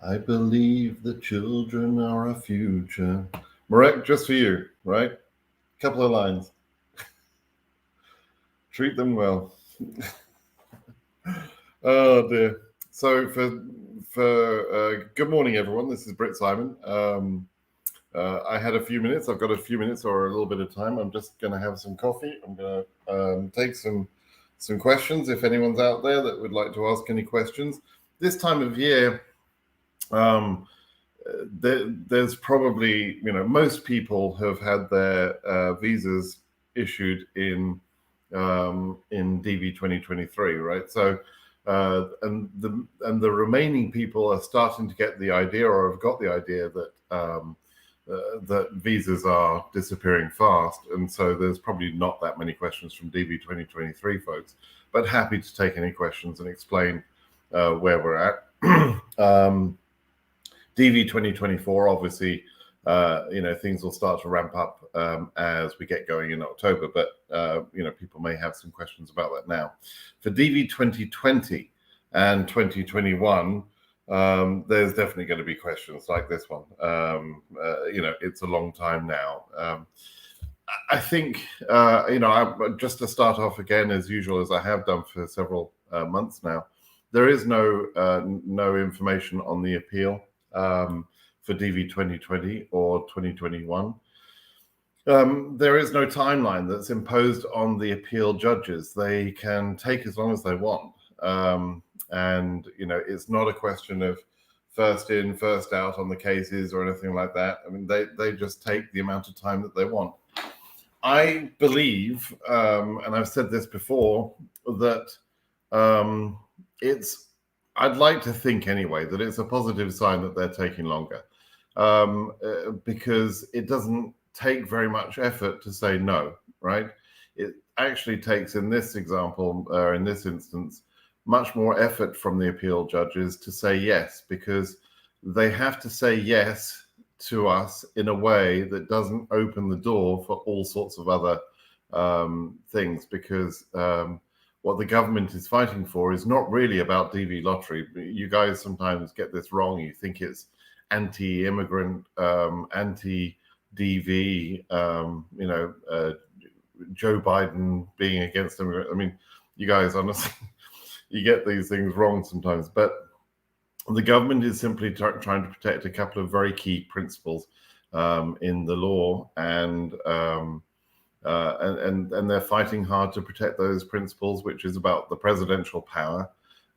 I believe the children are our future. Marek, just for you, right? Couple of lines. Treat them well. Oh dear. So for good morning, everyone. This is Britt Simon. I had a few minutes. I've got a few minutes or a little bit of time. I'm just going to have some coffee. I'm going to take some questions. If anyone's out there that would like to ask any questions, this time of year, there's probably, most people have had their visas issued in DV 2023, right? So, and the remaining people are starting to get the idea, or have got the idea that that visas are disappearing fast, and so there's probably not that many questions from DV 2023 folks. But happy to take any questions and explain where we're at. DV 2024, obviously, things will start to ramp up as we get going in October, but, people may have some questions about that now. For DV 2020 and 2021, there's definitely going to be questions like this one. It's a long time now. I think, just to start off again, as usual, as I have done for several months now, there is no information on the appeal for DV 2020 or 2021. There is no timeline that's imposed on the appeal judges. They can take as long as they want. And, it's not a question of first in, first out on the cases or anything like that. I mean, they just take the amount of time that they want. I believe, and I've said this before, that I'd like to think anyway that it's a positive sign that they're taking longer, because it doesn't take very much effort to say no, right? It actually takes, in this example, or in this instance, much more effort from the appeal judges to say yes, because they have to say yes to us in a way that doesn't open the door for all sorts of other things, because what the government is fighting for is not really about DV lottery. You guys sometimes get this wrong. You think it's anti-immigrant, anti-DV, Joe Biden being against immigrants. I mean, you guys, honestly, you get these things wrong sometimes. But the government is simply trying to protect a couple of very key principles in the law, and they're fighting hard to protect those principles, which is about the presidential power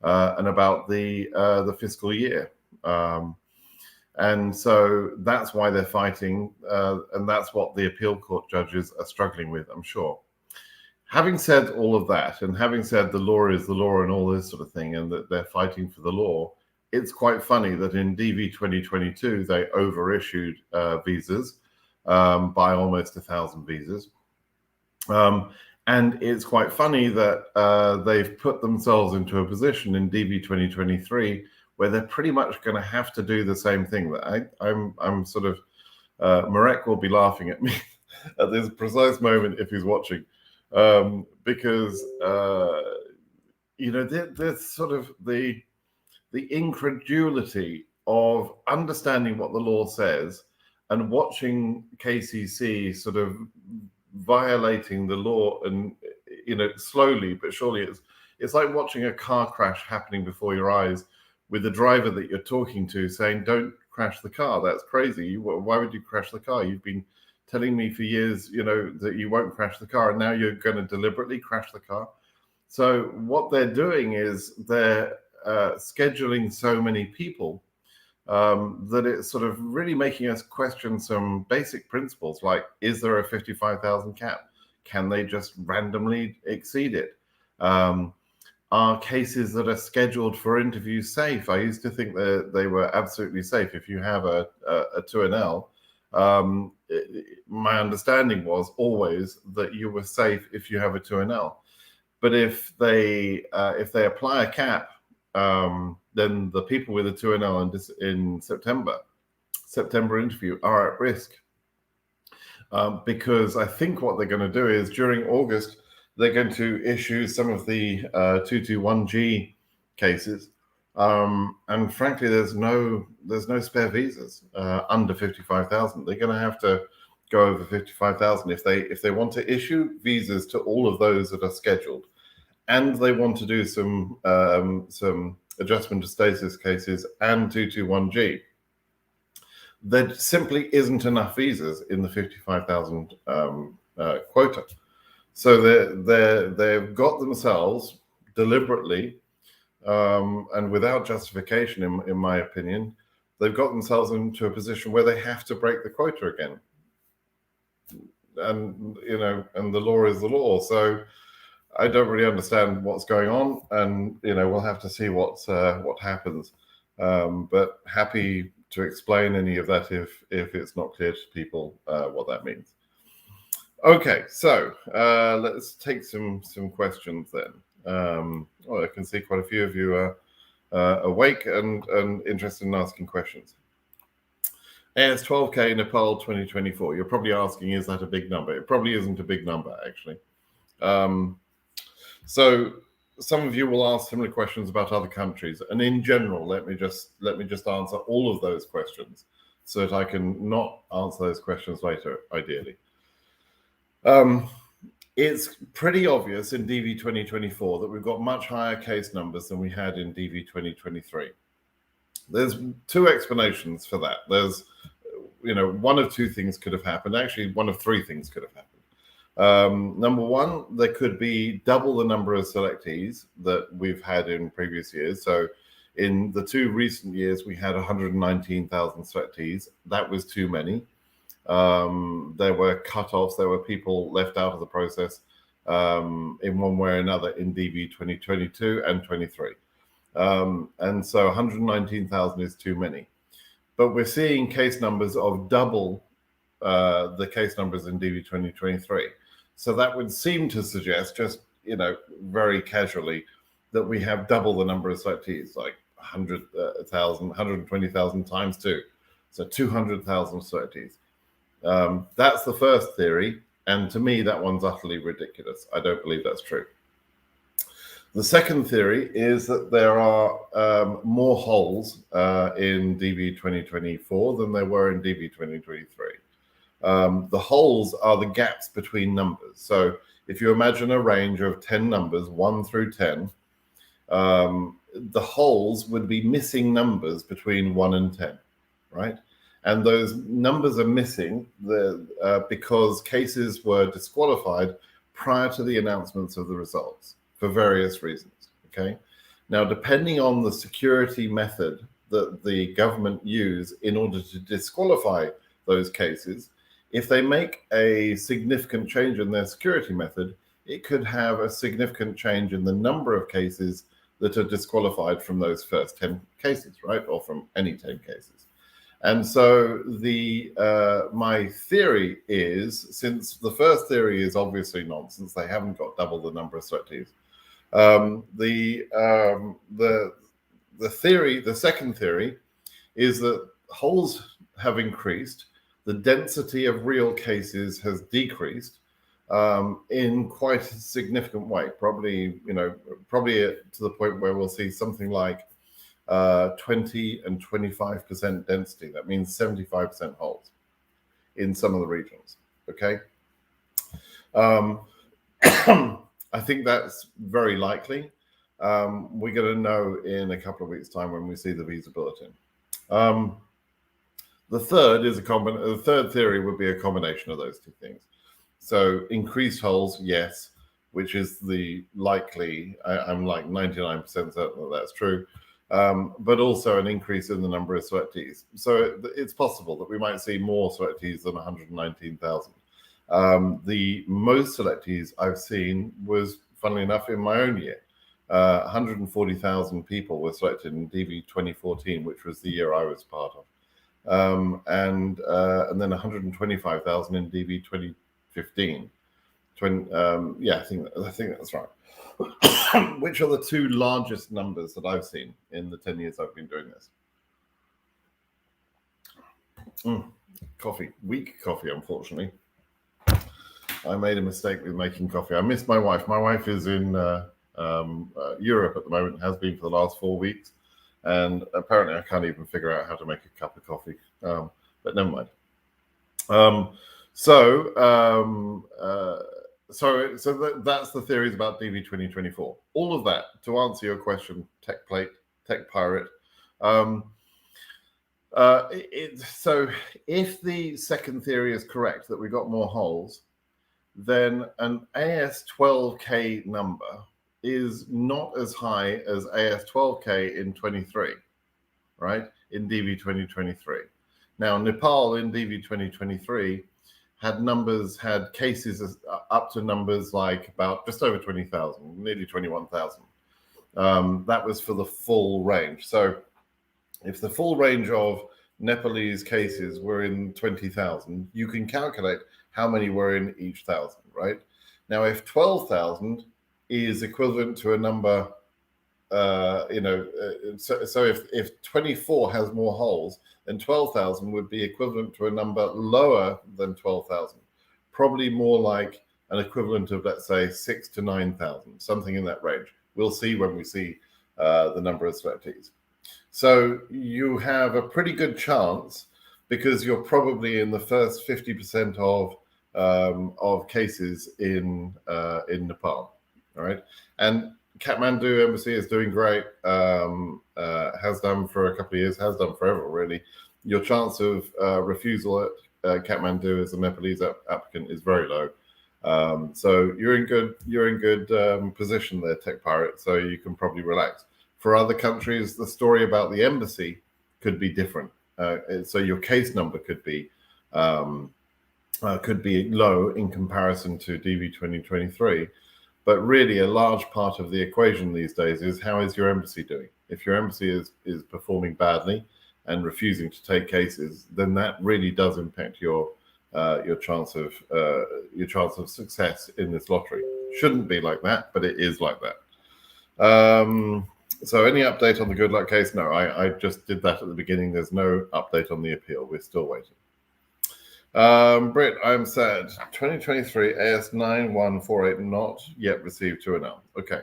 and about the fiscal year. And so that's why they're fighting, and that's what the appeal court judges are struggling with, I'm sure. Having said all of that, and having said the law is the law and all this sort of thing, and that they're fighting for the law, it's quite funny that in DV 2022, they overissued visas by almost 1,000 visas. And it's quite funny that they've put themselves into a position in DV 2023 where they're pretty much going to have to do the same thing. That I'm sort of, Marek will be laughing at me at this precise moment if he's watching, because there's sort of the incredulity of understanding what the law says and watching KCC sort of violating the law, and slowly but surely it's like watching a car crash happening before your eyes, with the driver that you're talking to saying, "Don't crash the car. That's crazy. Why would you crash the car? You've been telling me for years, that you won't crash the car, and now you're going to deliberately crash the car." So what they're doing is they're scheduling so many people that it's sort of really making us question some basic principles, like, is there a 55,000 cap? Can they just randomly exceed it? Are cases that are scheduled for interview safe? I used to think that they were absolutely safe. If you have a 2NL, my understanding was always that you were safe if you have a 2NL. But if they apply a cap, then the people with a 2NL in September interview are at risk, because I think what they're going to do is during August they're going to issue some of the 221G cases And frankly, there's no spare visas under 55,000. They're going to have to go over 55,000 if they want to issue visas to all of those that are scheduled, and they want to do some adjustment to status cases and 221G. There simply isn't enough visas in the 55,000 quota. So they've got themselves deliberately and without justification, in my opinion, they've got themselves into a position where they have to break the quota again. And and the law is the law. So I don't really understand what's going on, and we'll have to see what happens. But happy to explain any of that if it's not clear to people what that means. Okay, so let's take some questions then. Well, I can see quite a few of you are awake and interested in asking questions. AS12K Nepal 2024. You're probably asking, is that a big number? It probably isn't a big number, actually. So some of you will ask similar questions about other countries, and in general, let me just answer all of those questions so that I can not answer those questions later, ideally. It's pretty obvious in DV 2024 that we've got much higher case numbers than we had in DV 2023. There's two explanations for that. There's, one of two things could have happened. Actually, one of three things could have happened. Number one, there could be double the number of selectees that we've had in previous years. So in the two recent years, we had 119,000 selectees. That was too many. There were cutoffs. There were people left out of the process in one way or another in DV 2022 and 23. And so 119,000 is too many. But we're seeing case numbers of double the case numbers in DV 2023. So that would seem to suggest, just very casually, that we have double the number of selectees, like 100,000, 120,000 times two. So 200,000 selectees. That's the first theory, and to me that one's utterly ridiculous. I don't believe that's true. The second theory is that there are more holes in DV 2024 than there were in DV 2023. The holes are the gaps between numbers. So if you imagine a range of 10 numbers, 1 through 10, the holes would be missing numbers between 1 and 10, right? And those numbers are missing because cases were disqualified prior to the announcements of the results for various reasons, okay? Now, depending on the security method that the government use in order to disqualify those cases, if they make a significant change in their security method, it could have a significant change in the number of cases that are disqualified from those first 10 cases, right? Or from any 10 cases. And so my theory is, since the first theory is obviously nonsense, they haven't got double the number of selectees. The second theory is that holes have increased, the density of real cases has decreased in quite a significant way. Probably to the point where we'll see something like 20 and 25% density. That means 75% holes in some of the regions. Okay. I think that's very likely. We're going to know in a couple of weeks' time when we see the visa bulletin. The third theory would be a combination of those two things. So increased holes, yes, which is the likely. I'm like 99% certain that that's true. But also an increase in the number of selectees. So it's possible that we might see more selectees than 119,000. The most selectees I've seen was, funnily enough, in my own year. 140,000 people were selected in DV 2014, which was the year I was part of. And then 125,000 in DV 2015. I think that's right. Which are the two largest numbers that I've seen in the 10 years I've been doing this. Coffee, weak coffee, unfortunately. I made a mistake with making coffee. I missed my wife. My wife is in Europe at the moment, has been for the last 4 weeks. and apparently I can't even figure out how to make a cup of coffee. But never mind. That's the theories about DV 2024. All of that to answer your question, Tech Plate, Tech Pirate. So if the second theory is correct, that we got more holes, then an AS12K number is not as high as AS12K in 23, right? In DV 2023. Now, Nepal in DV 2023 had cases up to numbers like about just over 20,000, nearly 21,000. That was for the full range. So if the full range of Nepalese cases were in 20,000, you can calculate how many were in each thousand, right? Now, if 12,000 is equivalent to a number, so if 24 has more holes, then 12,000 would be equivalent to a number lower than 12,000, probably more like an equivalent of, let's say, 6 to 9,000, something in that range. We'll see when we see the number of selectees. So you have a pretty good chance, because you're probably in the first 50% of cases in Nepal, all right? And Kathmandu embassy is doing great, has done for a couple of years, has done forever, really. Your chance of refusal at Kathmandu as a Nepalese applicant is very low. So you're in good position there, Tech Pirate, so you can probably relax. For other countries, the story about the embassy could be different. So your case number could be low in comparison to DV 2023. But really, a large part of the equation these days is, how is your embassy doing? If your embassy is performing badly and refusing to take cases, then that really does impact your chance of success in this lottery. Shouldn't be like that, but it is like that. So any update on the good luck case? No, I just did that at the beginning. There's no update on the appeal. We're still waiting. Britt, I'm sad. 2023 AS9148 not yet received 2NL. Okay.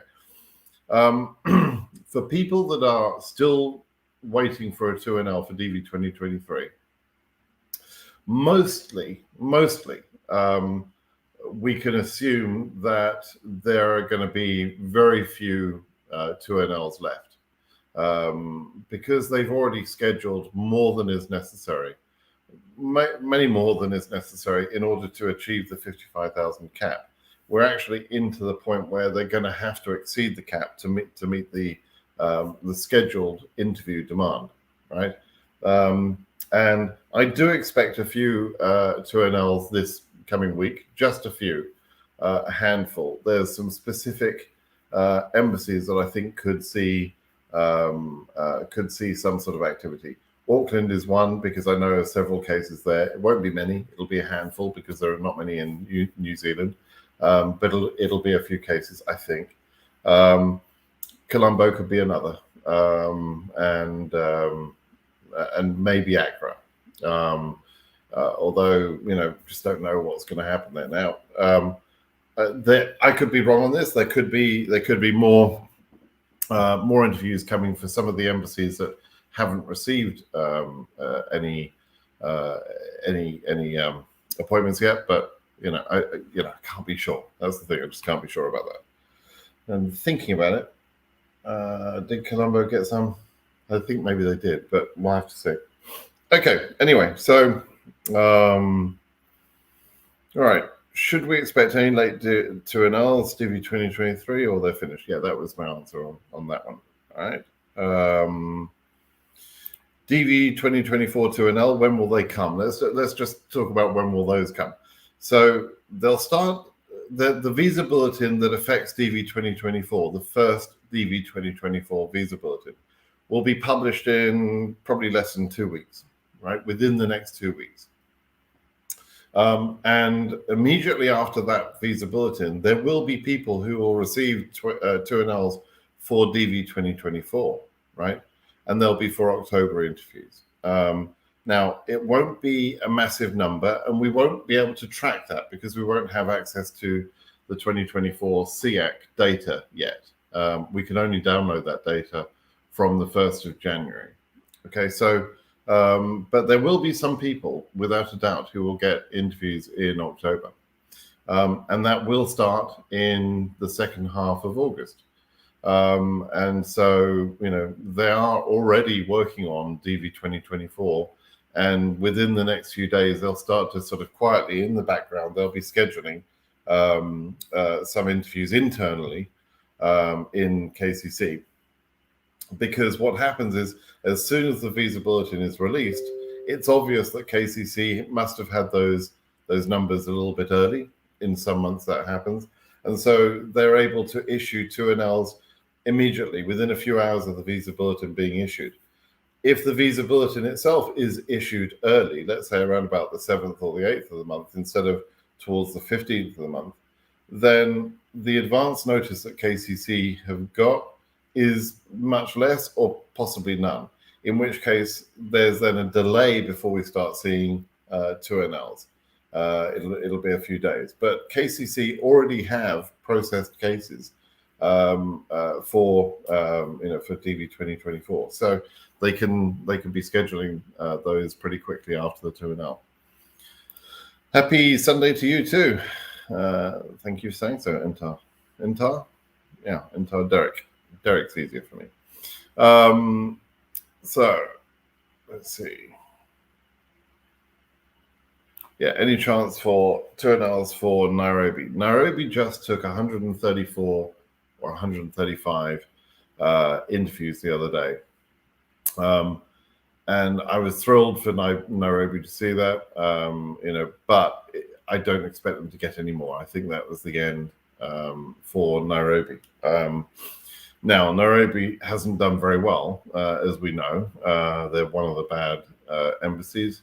For people that are still waiting for a 2NL for DV 2023, mostly, we can assume that there are going to be very few 2NLs left, because they've already scheduled more than is necessary. Many more than is necessary in order to achieve the 55,000 cap. We're actually into the point where they're going to have to exceed the cap to meet the scheduled interview demand, right? And I do expect a few 2NLs this coming week, just a few, a handful. There's some specific embassies that I think could see some sort of activity. Auckland is one, because I know of several cases there. It won't be many. It'll be a handful, because there are not many in New Zealand. But it'll be a few cases, I think. Colombo could be another, and maybe Accra. Although, just don't know what's going to happen there now. I could be wrong on this. There could be more interviews coming for some of the embassies that haven't received any appointments yet, but I can't be sure. That's the thing. I just can't be sure about that. And thinking about it, did Colombo get some? I think maybe they did, but we'll have to see. Okay. Anyway, so all right. Should we expect any late 2NLs, DV 2023, or they're finished? Yeah, that was my answer on that one. All right. DV 2024 2NL, when will they come? Let's just talk about when will those come. So they'll start the visa bulletin that affects DV 2024, the first DV 2024 visa bulletin, will be published in probably less than 2 weeks, right? Within the next 2 weeks. And immediately after that visa bulletin, there will be people who will receive 2NLs for DV 2024, right? And they'll be for October interviews. Now, it won't be a massive number, and we won't be able to track that because we won't have access to the 2024 SEAC data yet. We can only download that data from the 1st of January. Okay, so, but there will be some people, without a doubt, who will get interviews in October. And that will start in the second half of August. And so, they are already working on DV 2024. And within the next few days, they'll start to sort of quietly in the background, they'll be scheduling some interviews internally in KCC. Because what happens is, as soon as the visa bulletin is released, it's obvious that KCC must have had those numbers a little bit early. In some months that happens. And so they're able to issue 2NLs immediately within a few hours of the visa bulletin being issued. If the visa bulletin itself is issued early, let's say around about the 7th or the 8th of the month, instead of towards the 15th of the month, then the advance notice that KCC have got is much less or possibly none, in which case there's then a delay before we start seeing 2NLs. It'll be a few days, but KCC already have processed cases for DV 2024, so they can be scheduling those pretty quickly after the 2NL. Happy Sunday to you too. Thank you for saying so, Intar. Yeah, Intar Derek. Derek's easier for me. So let's see. Yeah, any chance for 2NLs for Nairobi? Nairobi just took 134 or 135 interviews the other day. And I was thrilled for Nairobi to see that, but I don't expect them to get any more. I think that was the end for Nairobi. Now, Nairobi hasn't done very well, as we know. They're one of the bad embassies.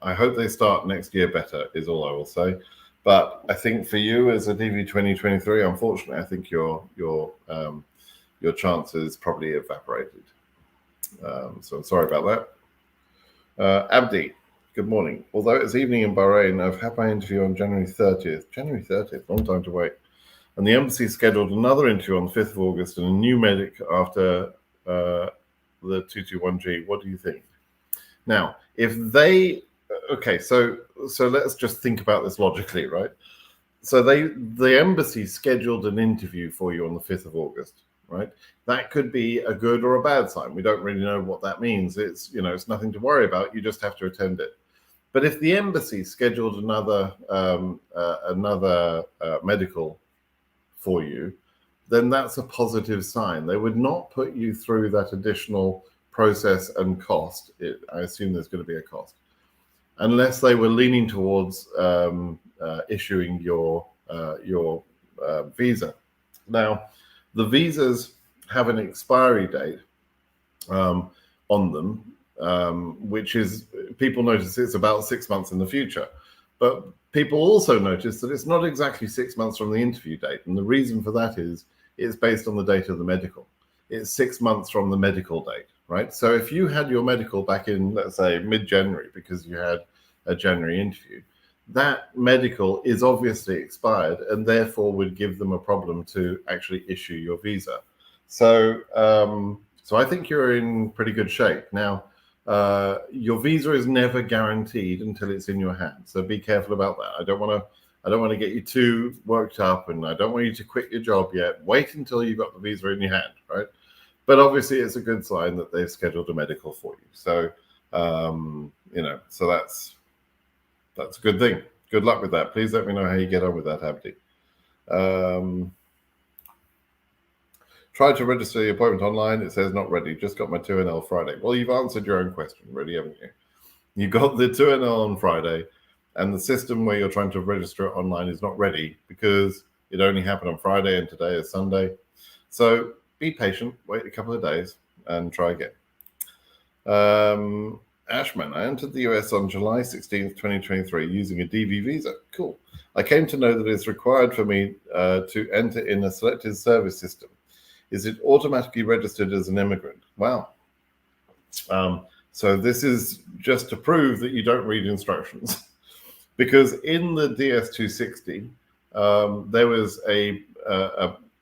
I hope they start next year better, is all I will say. But I think for you as a DV 2023, unfortunately, I think your chances probably evaporated. So I'm sorry about that. Abdi, good morning. Although it's evening in Bahrain, I've had my interview on January 30th. January 30th, long time to wait. And the embassy scheduled another interview on the 5th of August and a new medic after the 221G. What do you think? Now, if they... Okay, so let's just think about this logically, right? So the embassy scheduled an interview for you on the 5th of August, right? That could be a good or a bad sign. We don't really know what that means. It's nothing to worry about. You just have to attend it. But if the embassy scheduled another medical for you, then that's a positive sign. They would not put you through that additional process and cost. I assume there's going to be a cost, unless they were leaning towards issuing your visa. Now, the visas have an expiry date on them, which is, people notice it's about 6 months in the future. But people also notice that it's not exactly 6 months from the interview date. And the reason for that is it's based on the date of the medical. It's 6 months from the medical date, right? So if you had your medical back in, let's say, mid-January, because you had a January interview, that medical is obviously expired and therefore would give them a problem to actually issue your visa. So, so I think you're in pretty good shape. Now, your visa is never guaranteed until it's in your hand. So be careful about that. I don't want to get you too worked up, and I don't want you to quit your job yet. Wait until you've got the visa in your hand, right? But obviously it's a good sign that they've scheduled a medical for you. So, so that's a good thing. Good luck with that. Please let me know how you get on with that, Abdi. Tried to register the appointment online. It says not ready. Just got my 2NL Friday. Well, you've answered your own question, really, haven't you? You got the 2NL on Friday, and the system where you're trying to register it online is not ready because it only happened on Friday and today is Sunday. So be patient, wait a couple of days, and try again. Ashman, I entered the US on July 16th, 2023 using a DV visa. Cool. I came to know that it's required for me to enter in a selected service system. Is it automatically registered as an immigrant? Wow. So this is just to prove that you don't read instructions. Because in the DS-260, there was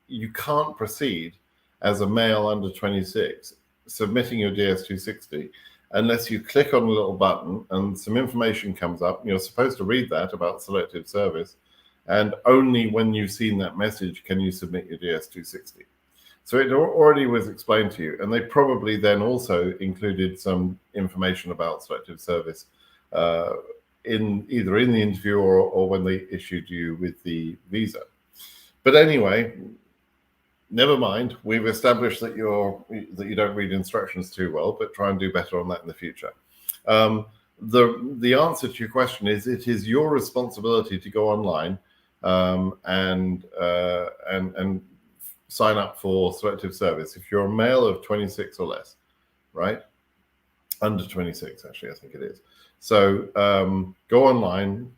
you can't proceed as a male under 26 submitting your DS260 unless you click on a little button and some information comes up. You're supposed to read that about selective service, and only when you've seen that message can you submit your DS260. So it already was explained to you, and they probably then also included some information about selective service in either in the interview or when they issued you with the visa. But anyway, never mind. We've established that you don't read instructions too well, but try and do better on that in the future. The answer to your question is it is your responsibility to go online and sign up for selective service if you're a male of 26 or less, right? Under 26, actually, I think it is. So go online,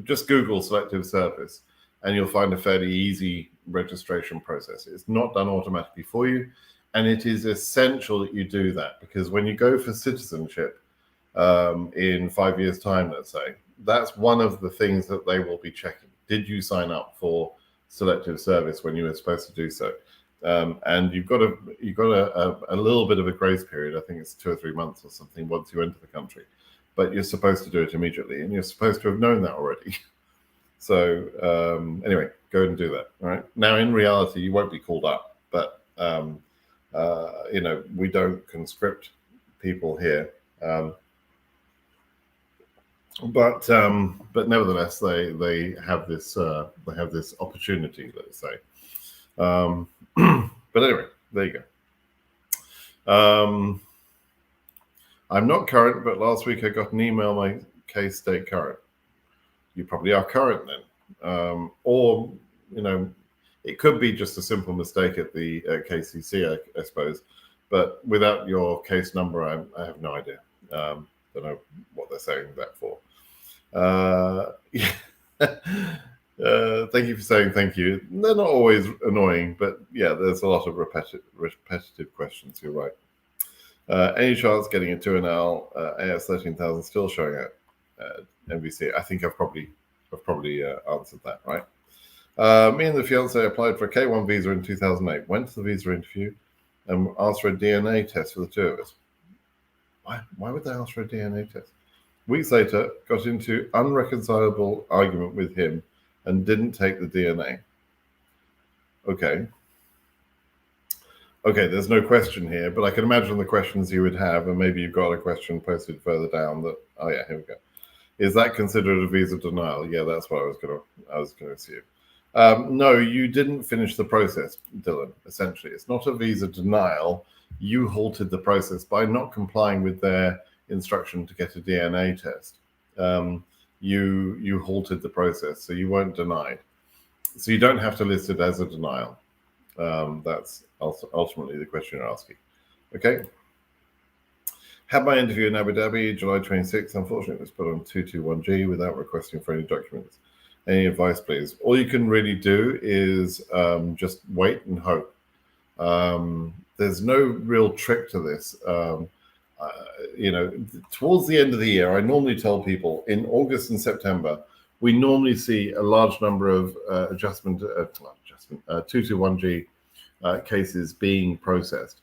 just Google selective service, and you'll find a fairly easy registration process. It's not done automatically for you, and it is essential that you do that, because when you go for citizenship in 5 years' time, let's say, that's one of the things that they will be checking. Did you sign up for selective service when you were supposed to do so? And you've got a little bit of a grace period. I think it's 2 or 3 months or something once you enter the country, but you're supposed to do it immediately, and you're supposed to have known that already. So anyway, go and do that. All right. Now, in reality, you won't be called up, but we don't conscript people here. But nevertheless, they have this opportunity, let's say. But anyway, there you go. I'm not current, but last week I got an email my case stayed current. You probably are current then, or it could be just a simple mistake at the KCC, I suppose. But without your case number, I have no idea. Don't know what they're saying that for. Thank you for saying thank you. They're not always annoying, but yeah, there's a lot of repetitive questions. You're right. Any chance getting a 2NL AS 13,000 still showing at MVC? I think I've probably answered that, right? Me and the fiance applied for a K1 visa in 2008. Went to the visa interview and asked for a DNA test for the two of us. Why would they ask for a DNA test? Weeks later, got into unreconcilable argument with him and didn't take the DNA. Okay, there's no question here, but I can imagine the questions you would have, and maybe you've got a question posted further down that, oh yeah, here we go. Is that considered a visa denial? Yeah, that's what I was going to assume. No, you didn't finish the process, Dylan, essentially. It's not a visa denial. You halted the process by not complying with their instruction to get a DNA test. You halted the process, so you weren't denied. So you don't have to list it as a denial. That's ultimately the question you're asking. Okay. Had my interview in Abu Dhabi, July 26th. Unfortunately, it was put on 221G without requesting for any documents. Any advice, please? All you can really do is just wait and hope. There's no real trick to this. Towards the end of the year, I normally tell people in August and September, we normally see a large number of 221G cases being processed.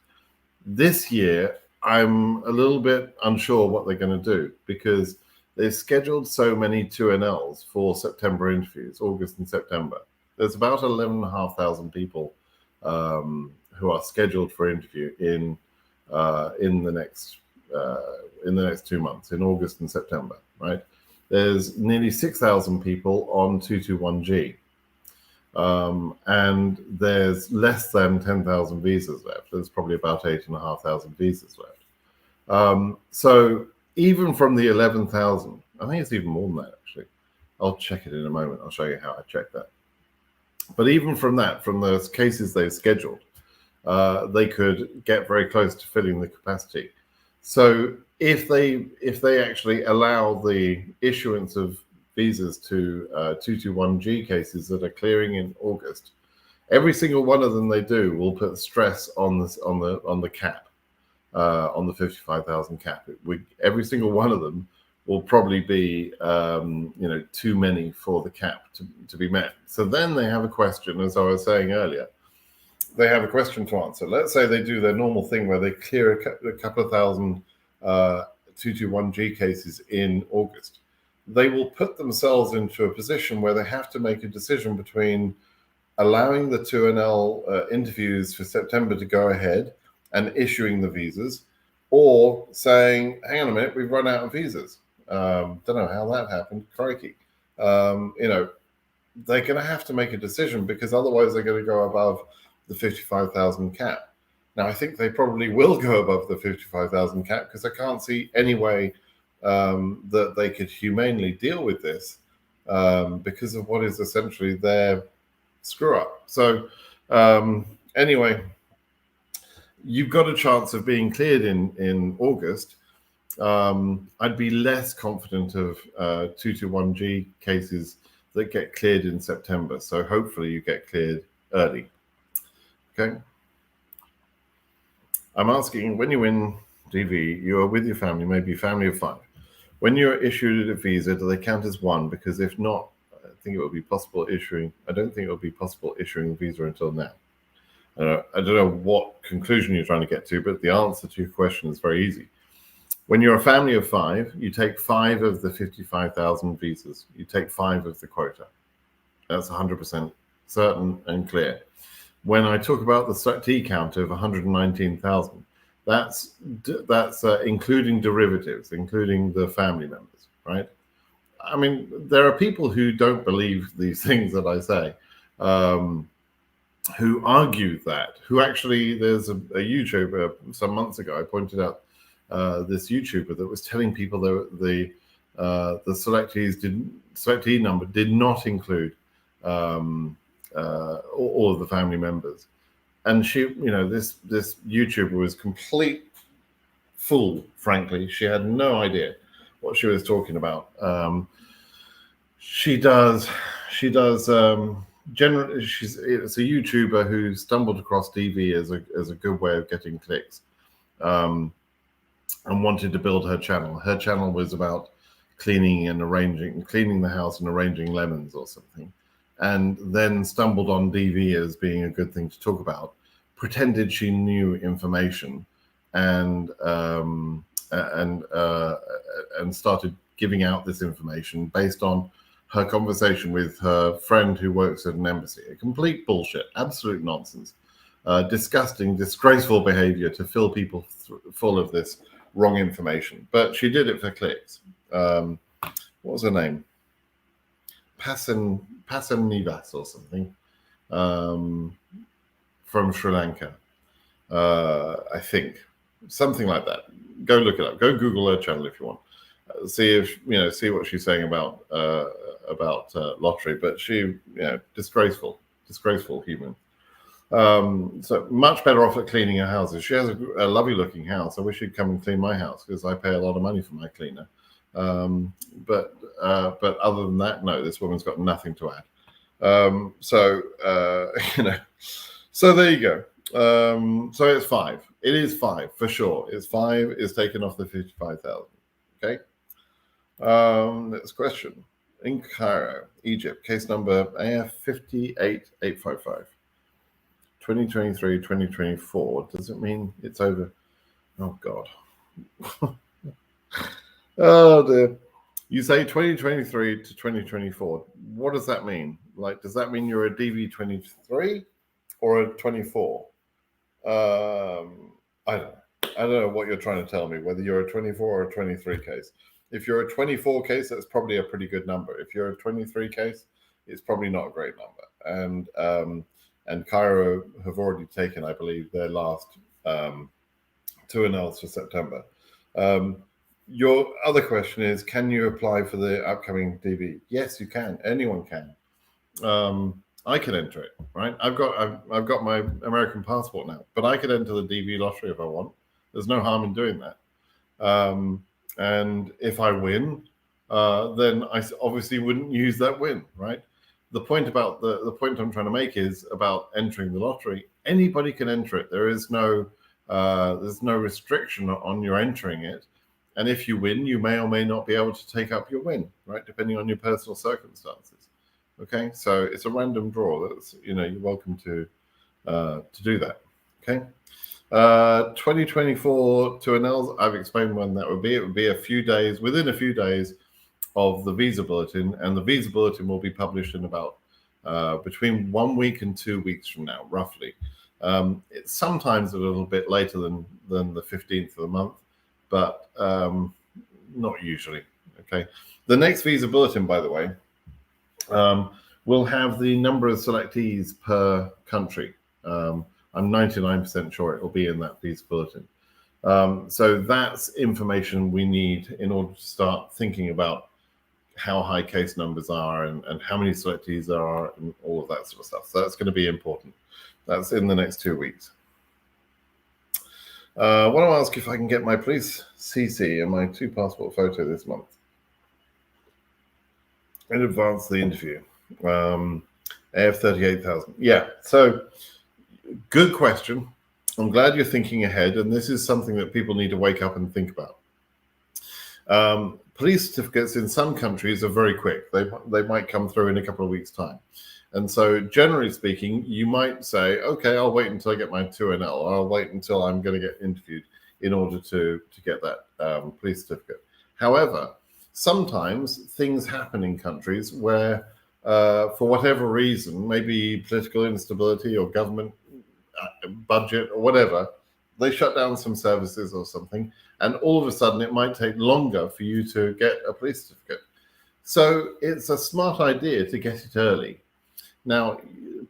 This year, I'm a little bit unsure what they're going to do, because they've scheduled so many 2NLs for September interviews, August and September. There's about 11,500 people who are scheduled for interview in the next 2 months, in August and September, right? There's nearly 6,000 people on 221G, and there's less than 10,000 visas left. There's probably about 8,500 visas left. So even from the 11,000, I think it's even more than that, actually. I'll check it in a moment. I'll show you how I check that. But even from that, from those cases they've scheduled, they could get very close to filling the capacity. So if they actually allow the issuance of visas to 221G cases that are clearing in August, every single one of them they do will put stress on the cap, on the 55,000 cap. Every single one of them will probably be too many for the cap to be met. So then they have a question, as I was saying earlier. they have a question to answer. Let's say they do their normal thing where they clear a couple of thousand 221G cases in August. They will put themselves into a position where they have to make a decision between allowing the 2NL interviews for September to go ahead and issuing the visas, or saying, hang on a minute, we've run out of visas. Don't know how that happened, crikey. They're going to have to make a decision, because otherwise they're going to go above the 55,000 cap. Now, I think they probably will go above the 55,000 cap, because I can't see any way that they could humanely deal with this because of what is essentially their screw up. So anyway, you've got a chance of being cleared in August. I'd be less confident of 221G cases that get cleared in September. So hopefully you get cleared early. Okay. I'm asking, when you win DV, you are with your family, maybe a family of 5. When you're issued a visa, do they count as one? Because if not, I don't think it will be possible issuing a visa until now. I don't know what conclusion you're trying to get to, but the answer to your question is very easy. When you're a family of 5, you take 5 of the 55,000 visas. You take 5 of the quota. That's 100% certain and clear. When I talk about the SETI count of 119,000, that's including derivatives, including the family members, right? I mean, there are people who don't believe these things that I say, who argue that, who actually, there's a YouTuber some months ago, I pointed out this YouTuber that was telling people that the selectee number did not include all of the family members. And she, this YouTuber was complete fool, frankly. She had no idea what she was talking about. It's a YouTuber who stumbled across DV as a good way of getting clicks, and wanted to build her channel. Her channel was about cleaning the house and arranging lemons or something, and then stumbled on DV as being a good thing to talk about, pretended she knew information, and started giving out this information based on her conversation with her friend who works at an embassy. A complete bullshit, absolute nonsense, disgusting, disgraceful behavior to fill people full of this wrong information. But she did it for clicks. What was her name? Pasan Nivas or something, from Sri Lanka, I think, something like that. Go look it up. Go Google her channel if you want. See what she's saying about lottery. But she, disgraceful human. So much better off at cleaning her houses. She has a lovely looking house. I wish she'd come and clean my house, because I pay a lot of money for my cleaner. But other than that, no, this woman's got nothing to add. So there you go. So it's 5. It is 5 for sure. It's 5 is taken off the 55,000. Okay. Next question. In Cairo, Egypt, case number AF 58855. 2023, 2024. Does it mean it's over? Oh God. Oh dear. You say 2023 to 2024. What does that mean? Like, does that mean you're a DV23 or a 24? I don't know what you're trying to tell me, whether you're a 24 or a 23 case. If you're a 24 case, that's probably a pretty good number. If you're a 23 case, it's probably not a great number. And Cairo have already taken, I believe, their last 2NLs for September. Your other question is, can you apply for the upcoming DV? Yes, you can. Anyone can. I can enter it, right? I've got my American passport now, but I could enter the DV lottery if I want. There's no harm in doing that. And if I win, then I obviously wouldn't use that win, right? The point about the point I'm trying to make is about entering the lottery. Anybody can enter it. There's no restriction on your entering it. And if you win, you may or may not be able to take up your win, right? Depending on your personal circumstances. Okay, so it's a random draw. That's, you're welcome to to do that. Okay. 2024 to announce, I've explained when that would be. It would be within a few days of the visa bulletin, and the visa bulletin will be published in about between 1 week and 2 weeks from now, roughly. It's sometimes a little bit later than the 15th of the month, but not usually. Okay. The next visa bulletin, by the way, will have the number of selectees per country. I'm 99% sure it will be in that visa bulletin. So that's information we need in order to start thinking about how high case numbers are and how many selectees there are and all of that sort of stuff. So that's going to be important. That's in the next 2 weeks. I want to ask if I can get my police CC and my 2 passport photo this month in advance of the interview. AF 38,000. Yeah, so good question. I'm glad you're thinking ahead, and this is something that people need to wake up and think about. Police certificates in some countries are very quick. They might come through in a couple of weeks' time. And so generally speaking, you might say, okay, I'll wait until I get my 2NL, or I'll wait until I'm going to get interviewed in order to get that police certificate. However, sometimes things happen in countries where, for whatever reason, maybe political instability or government budget or whatever, they shut down some services or something, and all of a sudden it might take longer for you to get a police certificate. So it's a smart idea to get it early. Now,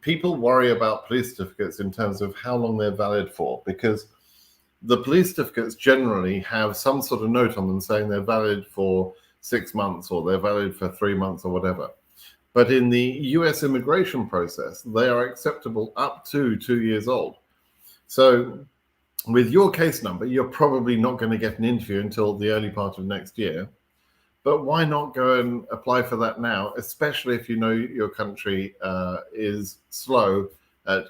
people worry about police certificates in terms of how long they're valid for, because the police certificates generally have some sort of note on them saying they're valid for 6 months or they're valid for 3 months or whatever. But in the US immigration process, they are acceptable up to 2 years old. So with your case number, you're probably not going to get an interview until the early part of next year. But why not go and apply for that now, especially if you know your country is slow at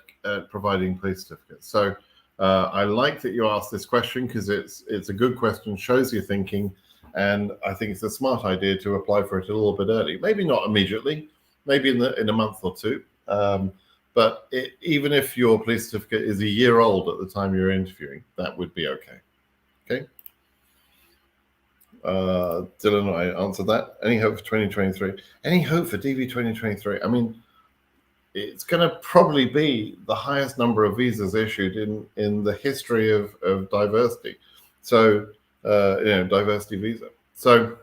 providing police certificates? So I like that you asked this question, because it's a good question, shows your thinking, and I think it's a smart idea to apply for it a little bit early. Maybe not immediately, maybe in a month or two. But even if your police certificate is a year old at the time you're interviewing, that would be okay. Okay. Dylan, I answered that. Any hope for 2023? Any hope for DV 2023? I mean, it's going to probably be the highest number of visas issued in the history of diversity. So, diversity visa. So,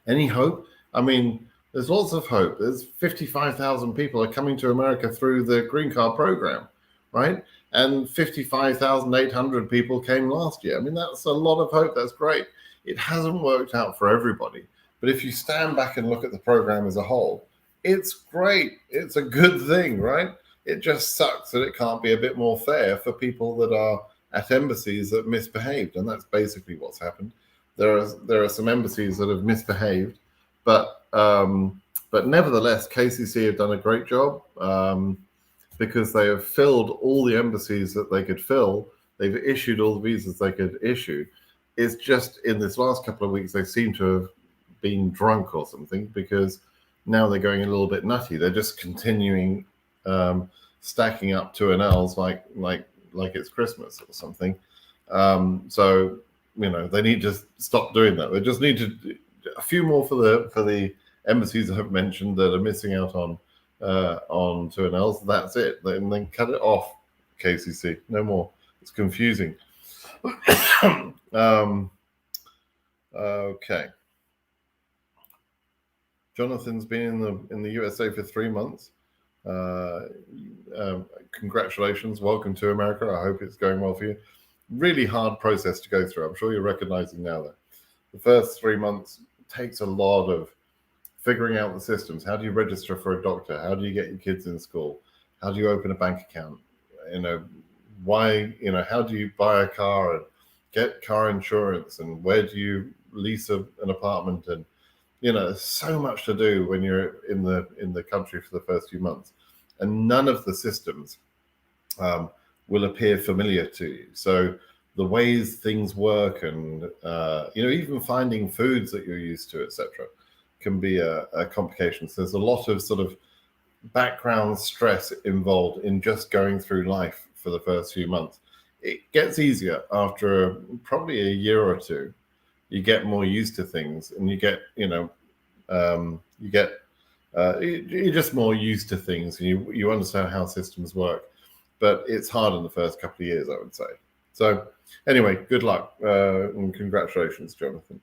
any hope? I mean, there's lots of hope. There's 55,000 people are coming to America through the green card program, right? And 55,800 people came last year. I mean, that's a lot of hope. That's great. It hasn't worked out for everybody. But if you stand back and look at the program as a whole, it's great. It's a good thing, right? It just sucks that it can't be a bit more fair for people that are at embassies that misbehaved. And that's basically what's happened. There are some embassies that have misbehaved, but nevertheless, KCC have done a great job because they have filled all the embassies that they could fill. They've issued all the visas they could issue. It's just in this last couple of weeks, they seem to have been drunk or something, because now they're going a little bit nutty. They're just continuing stacking up 2NLs like it's Christmas or something. So, they need to stop doing that. They just need to do a few more for the embassies I've mentioned that are missing out on 2NLs. That's it. Then cut it off, KCC. No more. It's confusing. Okay. Jonathan's been in the USA for 3 months. Congratulations. Welcome to America. I hope it's going well for you. Really hard process to go through. I'm sure you're recognizing now that the first 3 months takes a lot of figuring out the systems. How do you register for a doctor? How do you get your kids in school? How do you open a bank account? How do you buy a car and get car insurance? And where do you lease an apartment? And there's so much to do when you're in the country for the first few months, and none of the systems will appear familiar to you. So the ways things work, and even finding foods that you're used to, etc., can be a complication. So there's a lot of sort of background stress involved in just going through life for the first few months. It gets easier after probably a year or two. You get more used to things, and you get, you're just more used to things, and you understand how systems work. But it's hard in the first couple of years, I would say. So anyway, good luck and congratulations, Jonathan.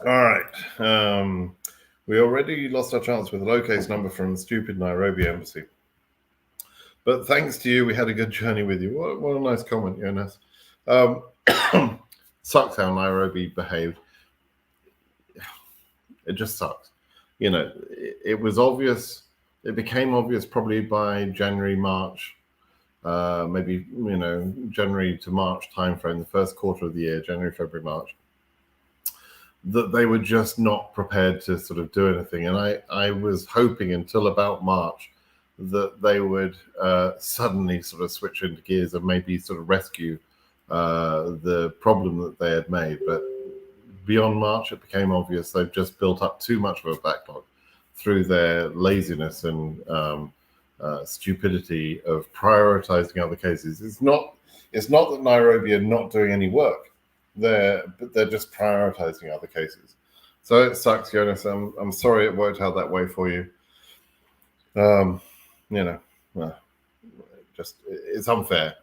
All right. We already lost our chance with a low case number from stupid Nairobi embassy. But thanks to you, we had a good journey with you. What a nice comment, Jonas. Sucks how Nairobi behaved. It just sucks. It was obvious. It became obvious probably by January, March, maybe, January to March timeframe, the first quarter of the year, January, February, March, that they were just not prepared to sort of do anything. And I was hoping until about March that they would suddenly sort of switch into gears and maybe sort of rescue the problem that they had made. But beyond March, it became obvious they've just built up too much of a backlog through their laziness and stupidity of prioritizing other cases. It's not that Nairobi are not doing any work. They're just prioritizing other cases. So it sucks, Jonas. I'm sorry it worked out that way for you. It's unfair.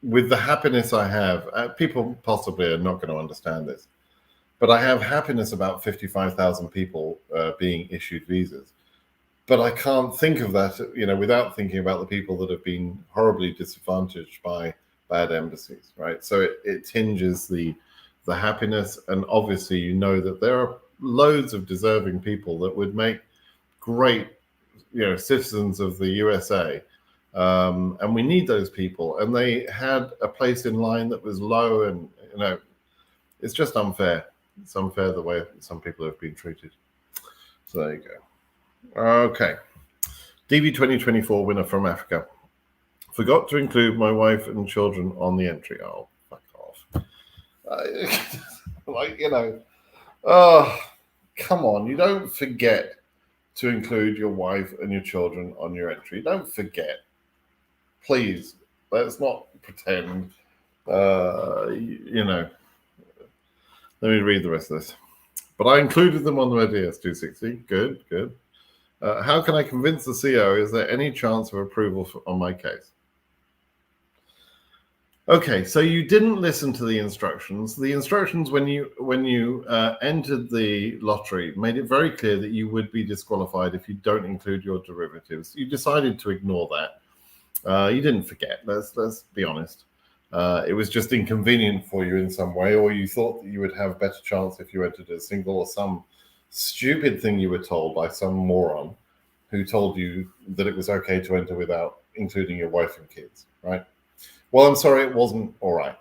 With the happiness I have, people possibly are not going to understand this, but I have happiness about 55,000 people being issued visas. But I can't think of that, without thinking about the people that have been horribly disadvantaged by bad embassies, right? So it tinges the happiness, and obviously that there are loads of deserving people that would make great, citizens of the USA, and we need those people. And they had a place in line that was low, and it's just unfair. It's unfair the way some people have been treated. So there you go. Okay, DV 2024 winner from Africa. Forgot to include my wife and children on the entry. Oh, fuck off. Oh, come on. You don't forget to include your wife and your children on your entry. Don't forget. Please, let's not pretend. Let me read the rest of this. But I included them on the DS260. Good. How can I convince the CO? Is there any chance of approval on my case? Okay, so you didn't listen to the instructions. The instructions when you entered the lottery made it very clear that you would be disqualified if you don't include your derivatives. You decided to ignore that. You didn't forget. Let's be honest. It was just inconvenient for you in some way, or you thought that you would have a better chance if you entered a single, or some stupid thing you were told by some moron who told you that it was okay to enter without including your wife and kids, right? Well, I'm sorry, it wasn't all right.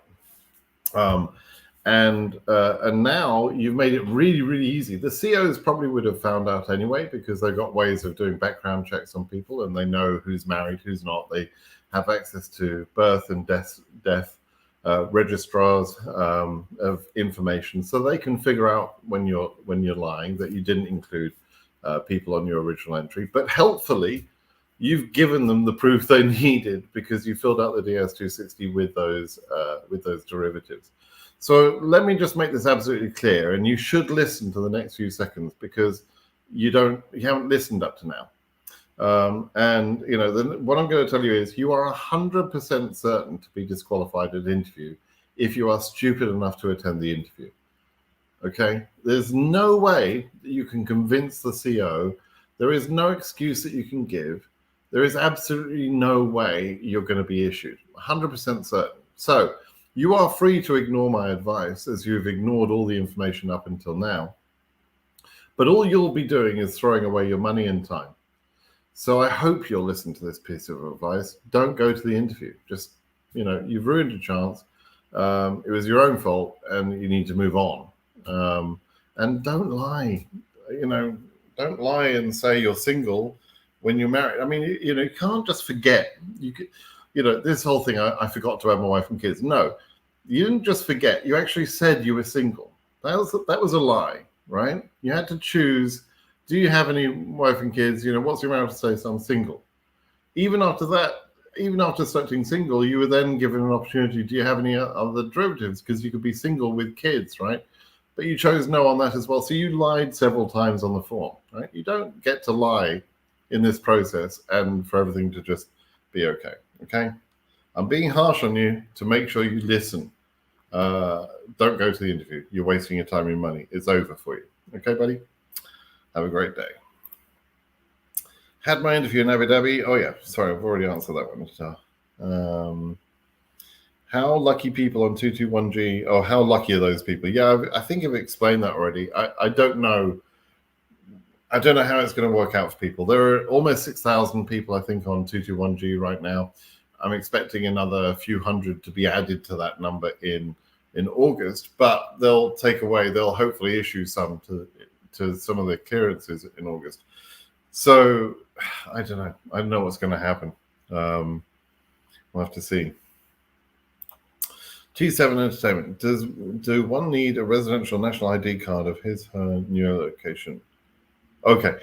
And now you've made it really, really easy. The COs probably would have found out anyway, because they've got ways of doing background checks on people, and they know who's married, who's not. They have access to birth and death registrars of information, so they can figure out when you're lying that you didn't include people on your original entry. But helpfully, you've given them the proof they needed, because you filled out the DS260 with those derivatives. So let me just make this absolutely clear, and you should listen to the next few seconds, because you haven't listened up to now. What I'm going to tell you is you are 100% certain to be disqualified at interview if you are stupid enough to attend the interview. Okay? There's no way that you can convince the CO. There is no excuse that you can give. There is absolutely no way you're going to be issued. 100% certain. So you are free to ignore my advice, as you've ignored all the information up until now. But all you'll be doing is throwing away your money and time. So I hope you'll listen to this piece of advice. Don't go to the interview. Just, you've ruined a chance. It was your own fault, and you need to move on. And don't lie. Don't lie and say you're single when you're married. I mean, you can't just forget. This whole thing, I forgot to have my wife and kids. No, you didn't just forget. You actually said you were single. That was a lie, right? You had to choose Do you have any wife and kids? What's your marital status? I'm single. Even after that, even after selecting single, you were then given an opportunity. Do you have any other derivatives? Because you could be single with kids, right? But you chose no on that as well. So you lied several times on the form, right? You don't get to lie in this process and for everything to just be okay. Okay? I'm being harsh on you to make sure you listen. Don't go to the interview. You're wasting your time and money. It's over for you. Okay, buddy? Have a great day. Had my interview in Abu Dhabi. Oh, yeah. Sorry, I've already answered that one. How lucky people on 221G. Oh, how lucky are those people? Yeah, I think I've explained that already. I don't know. I don't know how it's going to work out for people. There are almost 6,000 people, I think, on 221G right now. I'm expecting another few hundred to be added to that number in August, but they'll hopefully issue some to some of the clearances in August. So I don't know. I don't know what's going to happen. We'll have to see. T7 Entertainment. Do one need a residential national ID card of her new location? Okay.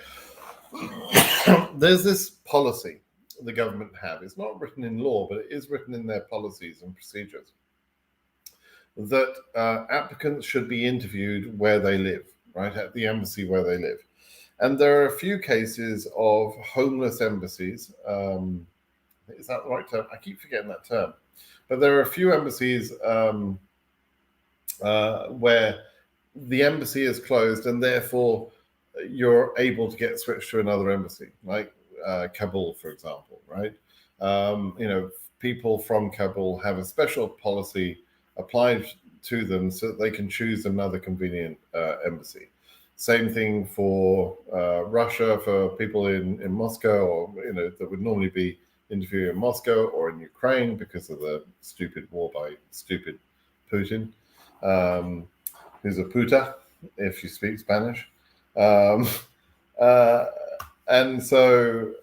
There's this policy the government have. It's not written in law, but it is written in their policies and procedures that applicants should be interviewed where they live, right, at the embassy where they live. And there are a few cases of homeless embassies. Is that the right term? I keep forgetting that term. But there are a few embassies where the embassy is closed and therefore you're able to get switched to another embassy, like Kabul, for example, right? People from Kabul have a special policy applied to them so that they can choose another convenient embassy. Same thing for Russia, for people in Moscow, or that would normally be interviewing in Moscow or in Ukraine because of the stupid war by stupid Putin, who's a puta, if you speak Spanish. And so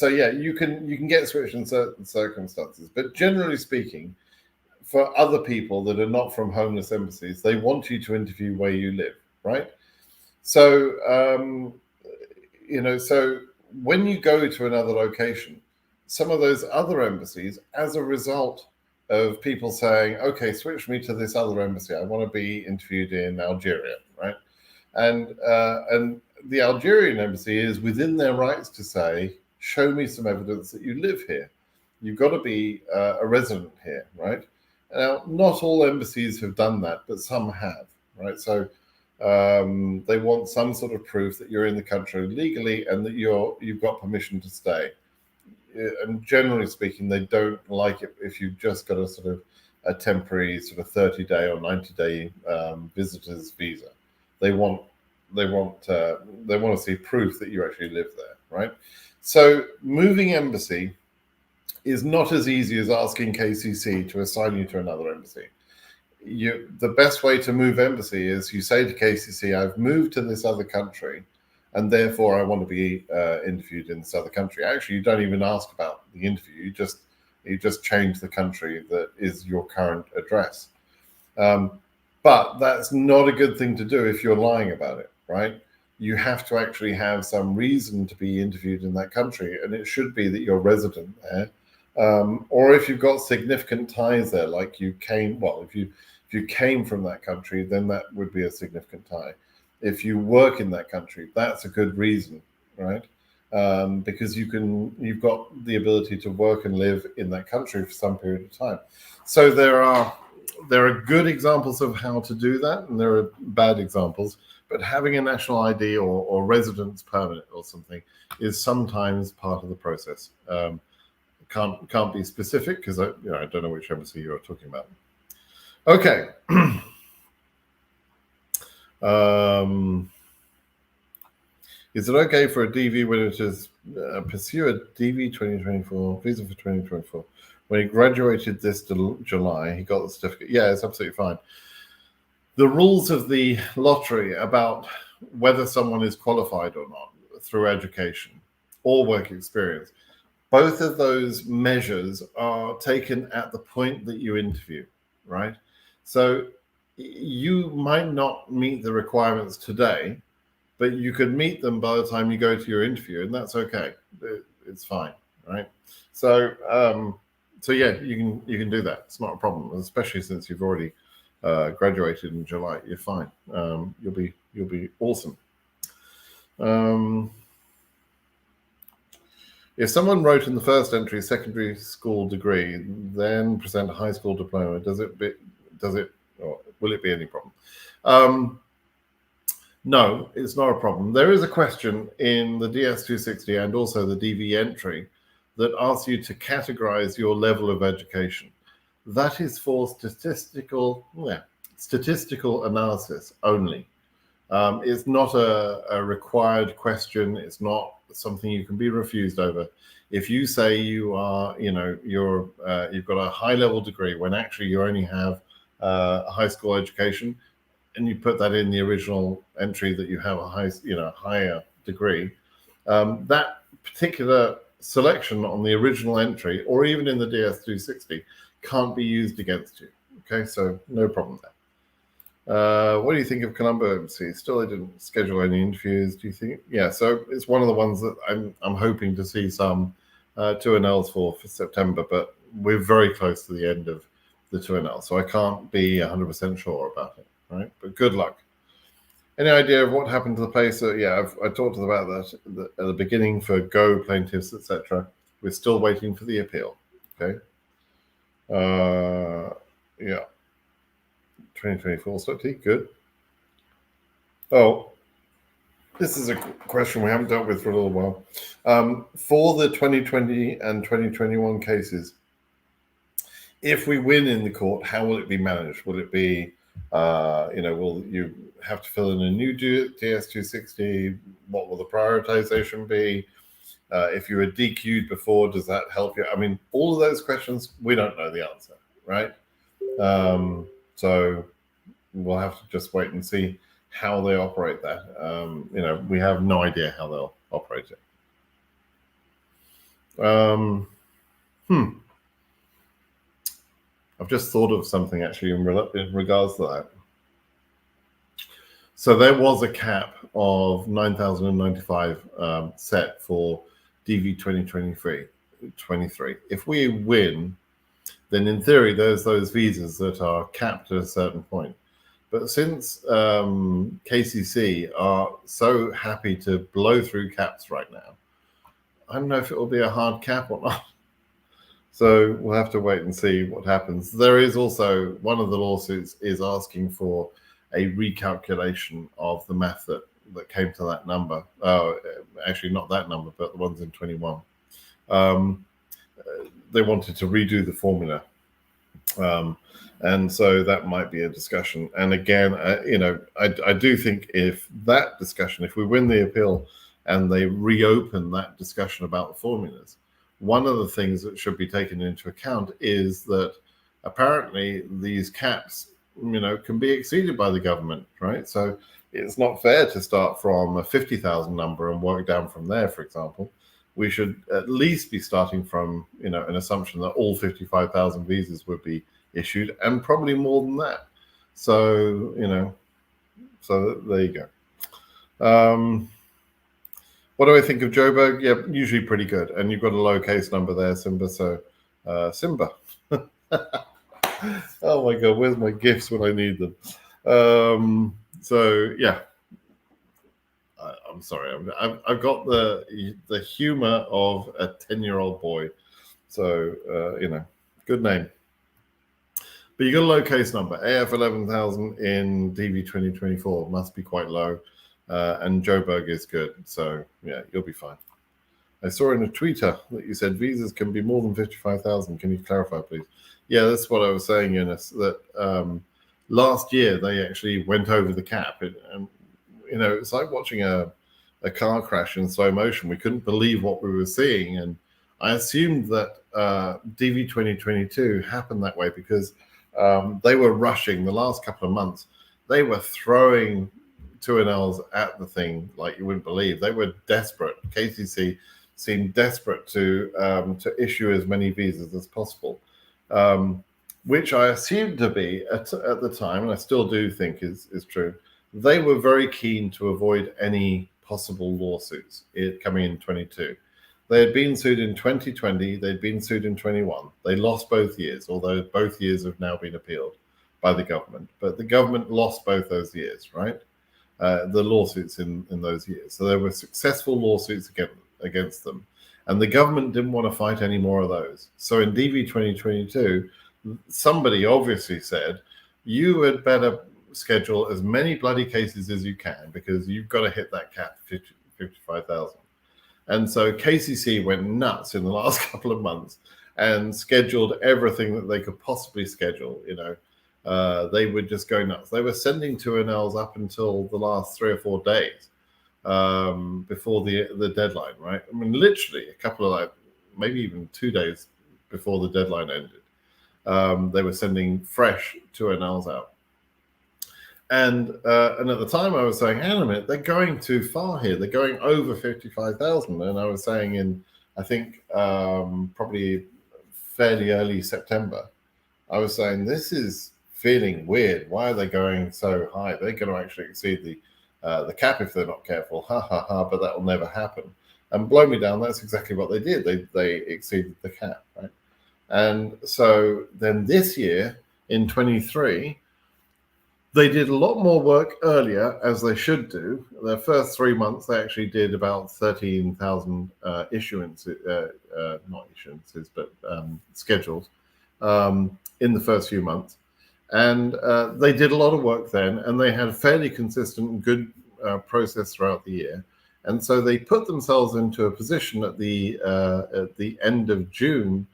yeah, you can get switched in certain circumstances, but generally speaking, for other people that are not from homeless embassies, they want you to interview where you live, right? So so when you go to another location, some of those other embassies, as a result of people saying, okay, switch me to this other embassy, I want to be interviewed in Algeria, right? And the Algerian embassy is within their rights to say, show me some evidence that you live here. You've got to be a resident here, right? Now, not all embassies have done that, but some have, right? So they want some sort of proof that you're in the country legally and that you've got permission to stay. And generally speaking, they don't like it if you've just got a temporary sort of 30-day or 90-day visitor's visa. They want to see proof that you actually live there, right? So moving embassy is not as easy as asking KCC to assign you to another embassy. The best way to move embassy is you say to KCC, I've moved to this other country, and therefore I want to be interviewed in this other country. Actually, you don't even ask about the interview. You just change the country that is your current address. But that's not a good thing to do if you're lying about it, right? You have to actually have some reason to be interviewed in that country, and it should be that you're resident there. Or if you've got significant ties there, like you came, if you came from that country, then that would be a significant tie. If you work in that country, that's a good reason, right? Because you've got the ability to work and live in that country for some period of time. So there are good examples of how to do that, and there are bad examples. But having a national ID or residence permit or something is sometimes part of the process. Can't be specific because I don't know which embassy you're talking about. Okay. Is it okay for a DV winner to pursue a DV 2024 visa for 2024? When he graduated this July, he got the certificate. Yeah, it's absolutely fine. The rules of the lottery about whether someone is qualified or not through education or work experience, both of those measures are taken at the point that you interview, right? So you might not meet the requirements today, but you could meet them by the time you go to your interview, and that's okay. It's fine, right? So yeah, you can do that. It's not a problem, especially since you've already graduated in July. You're fine. You'll be awesome. If someone wrote in the first entry secondary school degree, then present a high school diploma, or will it be any problem? No, it's not a problem. There is a question in the DS260 and also the DV entry that asks you to categorize your level of education. That is for statistical analysis only. It's not a required question. It's not something you can be refused over. If you say you are, you've got a high level degree when actually you only have a high school education, and you put that in the original entry that you have a higher degree, that particular selection on the original entry, or even in the DS260, can't be used against you. Okay, so no problem there. What do you think of Colombo MC? Still, they didn't schedule any interviews. Do you think? Yeah, so it's one of the ones that I'm hoping to see some 2NLs for September, but we're very close to the end of the 2NL, so I can't be 100% sure about it. Right, but good luck. Any idea of what happened to the Pacer? Yeah, I talked about that at the beginning for Go plaintiffs, etc. We're still waiting for the appeal. Okay. Yeah. 2024 study, good. Oh, this is a question we haven't dealt with for a little while. For the 2020 and 2021 cases, if we win in the court, how will it be managed? Will it be will you have to fill in a new DS260? What will the prioritization be? If you were DQ'd before, does that help you? I mean, all of those questions, we don't know the answer, right? So we'll have to just wait and see how they operate that. We have no idea how they'll operate it. I've just thought of something actually in regards to that. So there was a cap of 9,095 set for DV 2023. If we win, then in theory there's those visas that are capped at a certain point. But since KCC are so happy to blow through caps right now, I don't know if it will be a hard cap or not. So we'll have to wait and see what happens. There is also one of the lawsuits is asking for a recalculation of the math that came to that number. Actually, not that number, but the ones in 21. They wanted to redo the formula. And so that might be a discussion. And again, I do think if we win the appeal and they reopen that discussion about the formulas, one of the things that should be taken into account is that apparently these caps, can be exceeded by the government, right? So it's not fair to start from a 50,000 number and work down from there, for example. We should at least be starting from, an assumption that all 55,000 visas would be issued, and probably more than that. So, so there you go. What do I think of Joburg? Yeah, usually pretty good. And you've got a low case number there, Simba. So, Simba. Oh my God, where's my gifts when I need them? So, yeah. I'm sorry. I've got the humor of a 10-year-old boy. So, good name. But you got a low case number. AF 11,000 in DV 2024 must be quite low. And Joburg is good. So, yeah, you'll be fine. I saw in a tweeter that you said visas can be more than 55,000. Can you clarify, please? Yeah, that's what I was saying, Eunice, that last year they actually went over the cap. And it's like watching a car crash in slow motion. We couldn't believe what we were seeing. And I assumed that DV 2022 happened that way because they were rushing the last couple of months. They were throwing 2NLs at the thing like you wouldn't believe. They were desperate. KCC seemed desperate to issue as many visas as possible, which I assumed to be at the time, and I still do think is true, they were very keen to avoid any possible lawsuits coming in 22. They had been sued in 2020, they'd been sued in 21. They lost both years, although both years have now been appealed by the government. But the government lost both those years, right? The lawsuits in those years. So there were successful lawsuits against them. And the government didn't want to fight any more of those. So in DV 2022, somebody obviously said, you had better schedule as many bloody cases as you can because you've got to hit that cap, 55,000. And so KCC went nuts in the last couple of months and scheduled everything that they could possibly schedule. They would just go nuts. They were sending 2NLs up until the last 3 or 4 days before the deadline, right? I mean, literally a couple of maybe even 2 days before the deadline ended. They were sending fresh 2NLs out. And at the time I was saying, hang on a minute, they're going too far here. They're going over 55,000. And I was saying I think probably fairly early September, I was saying, this is feeling weird. Why are they going so high? They're going to actually exceed the cap if they're not careful. Ha, ha, ha, but that will never happen. And blow me down, that's exactly what they did. They exceeded the cap, right? And so then this year, in 23, they did a lot more work earlier, as they should do. Their first 3 months, they actually did about 13,000 issuances, not issuances, but scheduled in the first few months. And they did a lot of work then, and they had a fairly consistent and good process throughout the year. And so they put themselves into a position at the end of June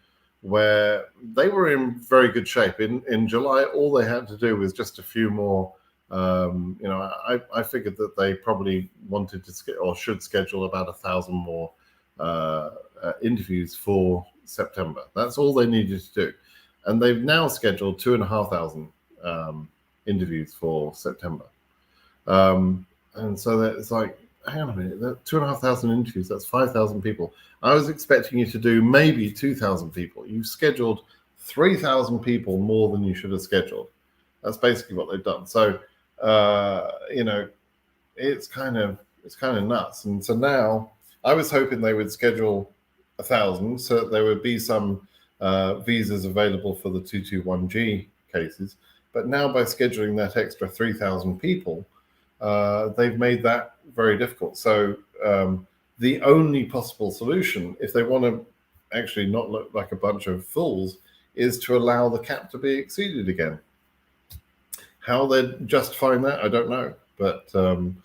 where they were in very good shape. In July, all they had to do was just a few more. I figured that they probably wanted to or should schedule about 1,000 more interviews for September. That's all they needed to do. And they've now scheduled 2,500 interviews for September. And so it's like, hang on a minute, 2,500 interviews, that's 5,000 people. I was expecting you to do maybe 2,000 people. You've scheduled 3,000 people more than you should have scheduled. That's basically what they've done. So, it's kind of nuts. And so now I was hoping they would schedule 1,000 so that there would be some visas available for the 221G cases. But now by scheduling that extra 3,000 people, they've made that very difficult. So the only possible solution, if they want to actually not look like a bunch of fools, is to allow the cap to be exceeded again. How they're justifying that, I don't know. But I'm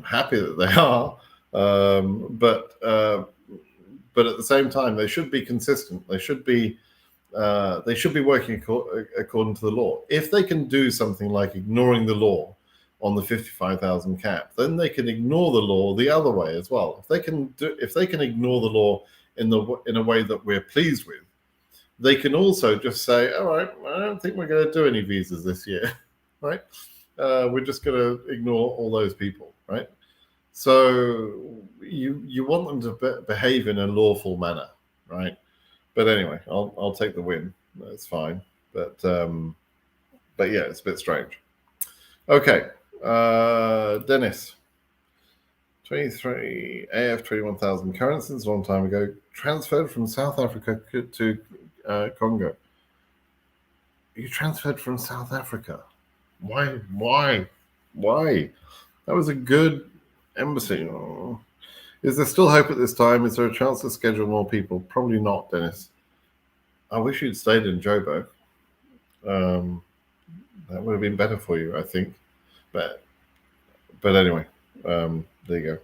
happy that they are. But at the same time, they should be consistent. They should be working according to the law. If they can do something like ignoring the law on the 55,000 cap, then they can ignore the law the other way as well. If they can ignore the law in a way that we're pleased with, they can also just say, all right, I don't think we're going to do any visas this year, right? We're just going to ignore all those people, right? So you want them to behave in a lawful manner, right? But anyway, I'll take the win. That's fine. But yeah, it's a bit strange. Okay. Dennis, 23 AF 21,000 current since a long time ago, transferred from South Africa to Congo. You transferred from South Africa. Why? That was a good embassy. Oh. Is there still hope at this time? Is there a chance to schedule more people? Probably not, Dennis. I wish you'd stayed in Joburg. That would have been better for you, I think. But anyway, there you go.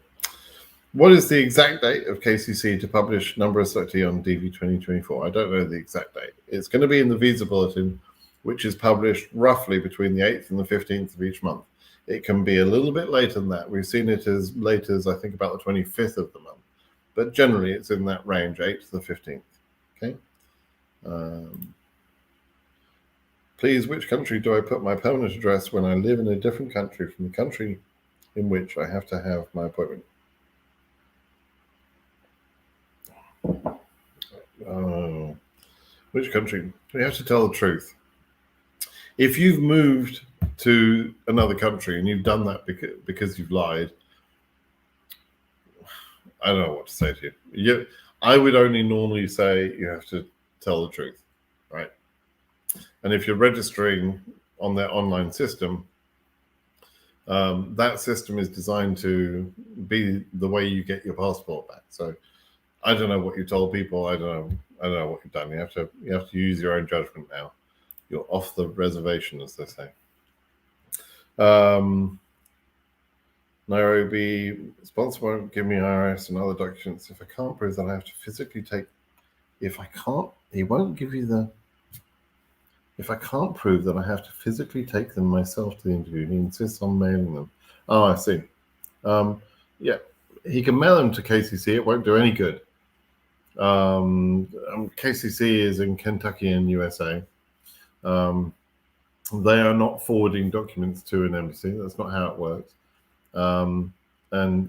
What is the exact date of KCC to publish number of selectee on DV 2024? I don't know the exact date. It's going to be in the visa bulletin, which is published roughly between the 8th and the 15th of each month. It can be a little bit later than that. We've seen it as late as, I think, about the 25th of the month. But generally, it's in that range, 8th to the 15th. Okay. Please, which country do I put my permanent address when I live in a different country from the country in which I have to have my appointment? Which country? You have to tell the truth. If you've moved to another country and you've done that because you've lied, I don't know what to say to you. I would only normally say you have to tell the truth, right? And if you're registering on their online system, that system is designed to be the way you get your passport back. So I don't know what you told people. I don't know what you've done. You have to use your own judgment now. You're off the reservation, as they say. Nairobi sponsor won't give me IRS and other documents if I can't prove that I have to physically take. If I can't, he won't give you the. If I can't prove that I have to physically take them myself to the interview, he insists on mailing them. Oh, I see. Yeah, he can mail them to KCC. It won't do any good. KCC is in Kentucky and USA. They are not forwarding documents to an embassy. That's not how it works. And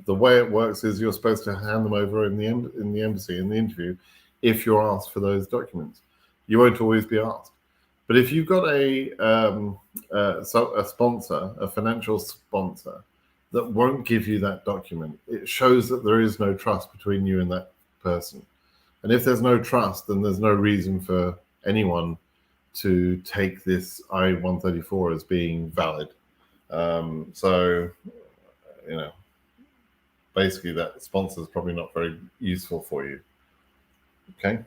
the way it works is you're supposed to hand them over in the embassy in the interview if you're asked for those documents. You won't always be asked. But if you've got a sponsor, a financial sponsor, that won't give you that document, it shows that there is no trust between you and that person. And if there's no trust, then there's no reason for anyone to take this I-134 as being valid. So, basically that sponsor is probably not very useful for you. Okay.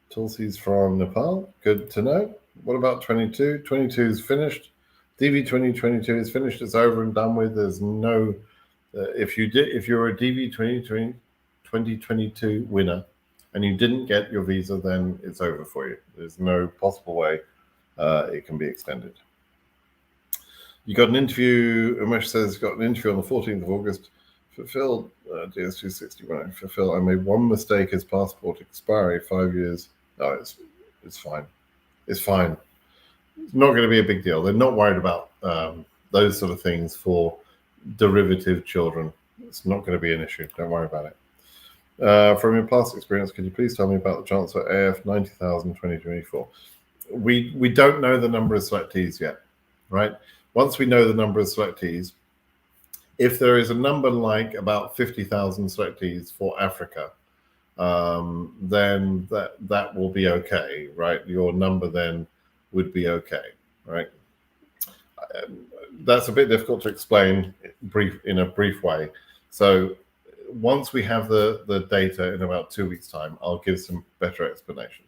Tulsi's from Nepal. Good to know. What about 22? 22 is finished. DV 2022 is finished. It's over and done with. There's no. If you're a DV 2022 winner, and you didn't get your visa, then it's over for you. There's no possible way it can be extended. You got an interview. Umesh says got an interview on the 14th of August. Fulfilled DS260. Fulfilled. I made one mistake. His passport expiry 5 years. No, it's fine. It's fine. It's not going to be a big deal. They're not worried about those sort of things for derivative children. It's not going to be an issue. Don't worry about it. From your past experience, could you please tell me about the chance for AF 90,000 2024? We don't know the number of selectees yet, right? Once we know the number of selectees, if there is a number like about 50,000 selectees for Africa, then that will be okay, right? Your number then would be okay, right? That's a bit difficult to explain in a brief way. So once we have the data in about 2 weeks' time, I'll give some better explanations.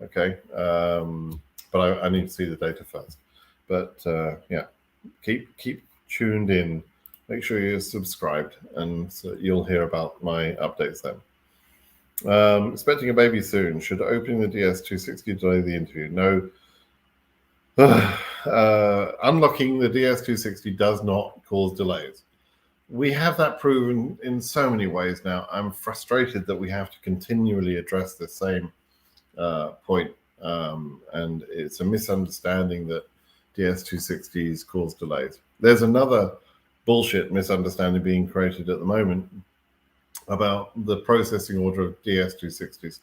Okay, but I need to see the data first. But yeah, keep tuned in. Make sure you're subscribed, and so you'll hear about my updates then. Expecting a baby soon. Should opening the DS260 delay the interview? No. Unlocking the DS260 does not cause delays. We have that proven in so many ways now. I'm frustrated that we have to continually address the same point, and it's a misunderstanding that DS260s cause delays. There's another bullshit misunderstanding being created at the moment about the processing order of DS260s.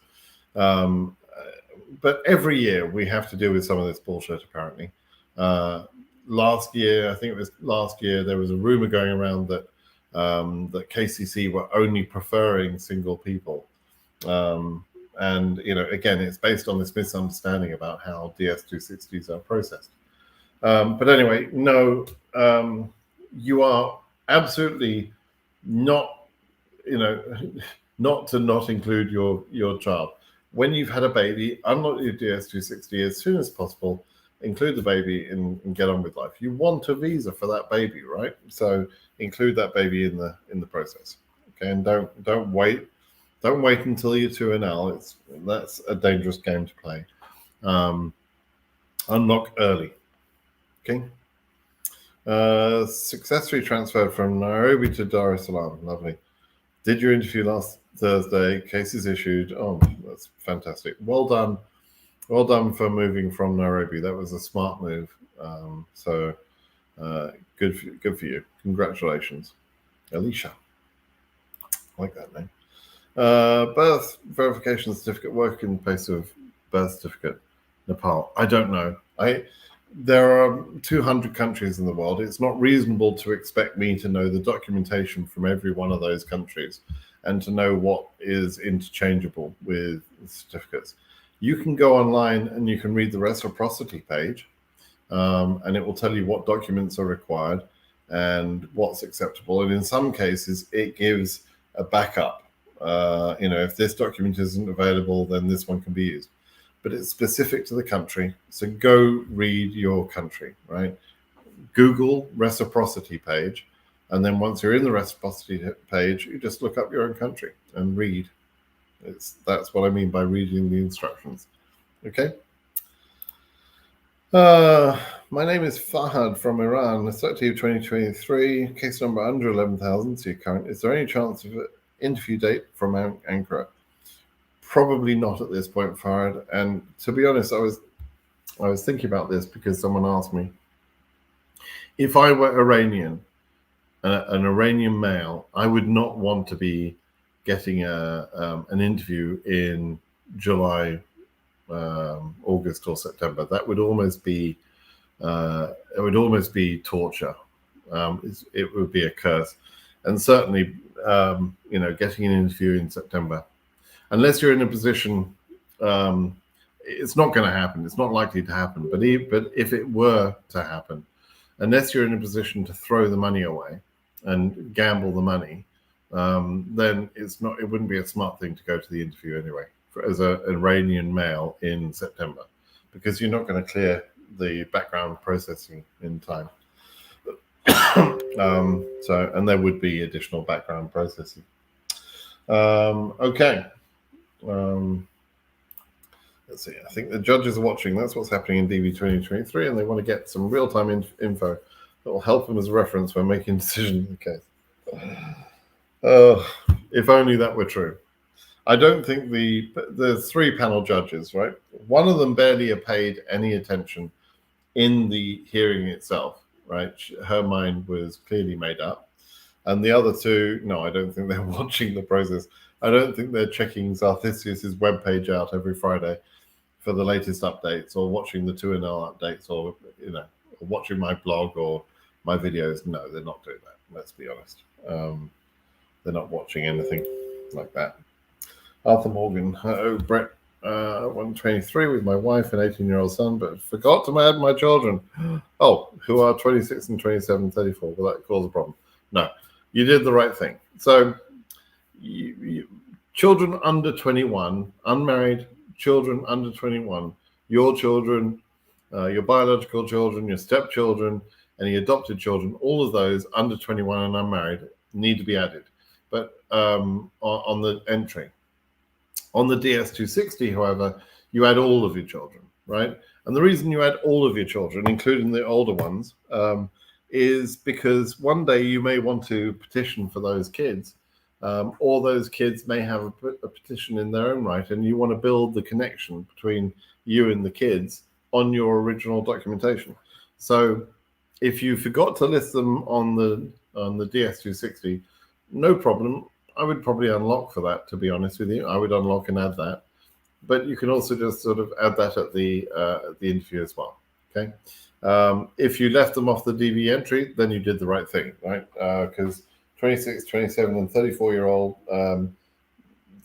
But every year we have to deal with some of this bullshit, apparently. Last year, I think it was last year, there was a rumor going around that that KCC were only preferring single people. And, again, it's based on this misunderstanding about how DS260s are processed. But anyway, no, you are absolutely not, not to not include your child. When you've had a baby, unlock your DS260 as soon as possible, include the baby and get on with life. You want a visa for that baby, right? So include that baby in the process. Okay, and don't wait until you're 2NL. That's a dangerous game to play. Unlock early. Okay. Successfully transferred from Nairobi to Dar es Salaam. Lovely. Did your interview last Thursday? Cases issued. Oh, that's fantastic. Well done. Well done for moving from Nairobi. That was a smart move. Good for you. Congratulations. Alicia. I like that name. Birth verification certificate, work in place of birth certificate, Nepal. I don't know. There are 200 countries in the world. It's not reasonable to expect me to know the documentation from every one of those countries and to know what is interchangeable with certificates. You can go online and you can read the reciprocity page, and it will tell you what documents are required and what's acceptable. And in some cases, it gives a backup. If this document isn't available, then this one can be used. But it's specific to the country. So go read your country, right? Google reciprocity page. And then once you're in the reciprocity page, you just look up your own country and read. That's what I mean by reading the instructions. Okay. My name is Fahad from Iran. Effective 2023, case number under 11,000. So current. Is there any chance of an interview date from Ankara? Probably not at this point, Fahad. And to be honest, I was thinking about this because someone asked me, if I were Iranian, an Iranian male, I would not want to be getting an interview in July, August, or September. That would almost be torture. It would be a curse, and certainly, getting an interview in September, unless you're in a position, it's not going to happen. It's not likely to happen. But if it were to happen, unless you're in a position to throw the money away and gamble the money, then it wouldn't be a smart thing to go to the interview anyway, as an Iranian male in September, because you're not going to clear the background processing in time. And there would be additional background processing. Okay. Let's see. I think the judges are watching. That's what's happening in DV 2023, and they want to get some real-time info that will help them as a reference when making decisions in the case. If only that were true. I don't think there's 3 panel judges, right? One of them barely paid any attention in the hearing itself, right? Her mind was clearly made up. And the other 2, no, I don't think they're watching the process. I don't think they're checking Zarthisius's webpage out every Friday for the latest updates, or watching the 2NL updates, or watching my blog or my videos. No, they're not doing that. Let's be honest. They're not watching anything like that. Arthur Morgan, Brett, 123 with my wife and 18-year-old son, but forgot to add my children. Oh, who are 26 and 27, 34. Will that cause a problem? No, you did the right thing. So, children under 21, unmarried children under 21, your children, your biological children, your stepchildren, any adopted children, all of those under 21 and unmarried need to be added. But on the entry. On the DS260, however, you add all of your children, right? And the reason you add all of your children, including the older ones, is because one day you may want to petition for those kids, or those kids may have a petition in their own right, and you want to build the connection between you and the kids on your original documentation. So if you forgot to list them on the DS260, no problem. I would probably unlock for that, to be honest with you. I would unlock and add that. But you can also just sort of add that at the interview as well, okay? If you left them off the DV entry, then you did the right thing, right? Because 26, 27, and 34-year-old, none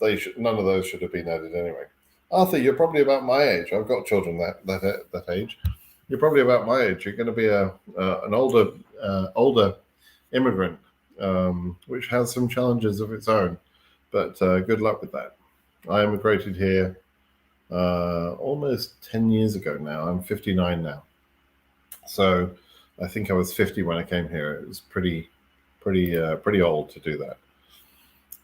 of those should have been added anyway. Arthur, you're probably about my age. I've got children that age. You're probably about my age. You're going to be an older immigrant, which has some challenges of its own. But good luck with that. I immigrated here almost 10 years ago now. I'm 59 now. So I think I was 50 when I came here. It was pretty old to do that.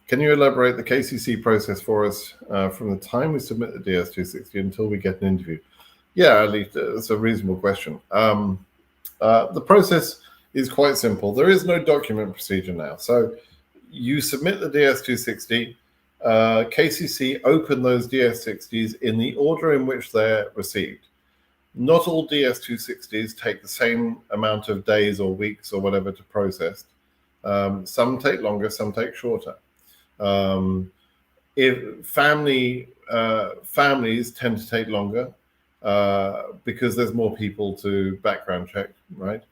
Can you elaborate the KCC process for us from the time we submit the DS260 until we get an interview? Yeah, at least it's a reasonable question. The process is quite simple. There is no document procedure now. So you submit the DS260, KCC open those DS60s in the order in which they're received. Not all DS260s take the same amount of days or weeks or whatever to process. Some take longer, some take shorter. if families tend to take longer because there's more people to background check, right?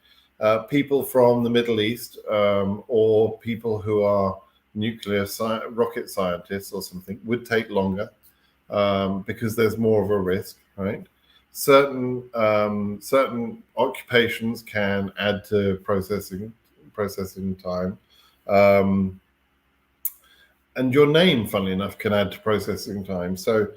People from the Middle East or people who are rocket scientists or something would take longer because there's more of a risk, right? Certain occupations can add to processing time. And your name, funnily enough, can add to processing time. So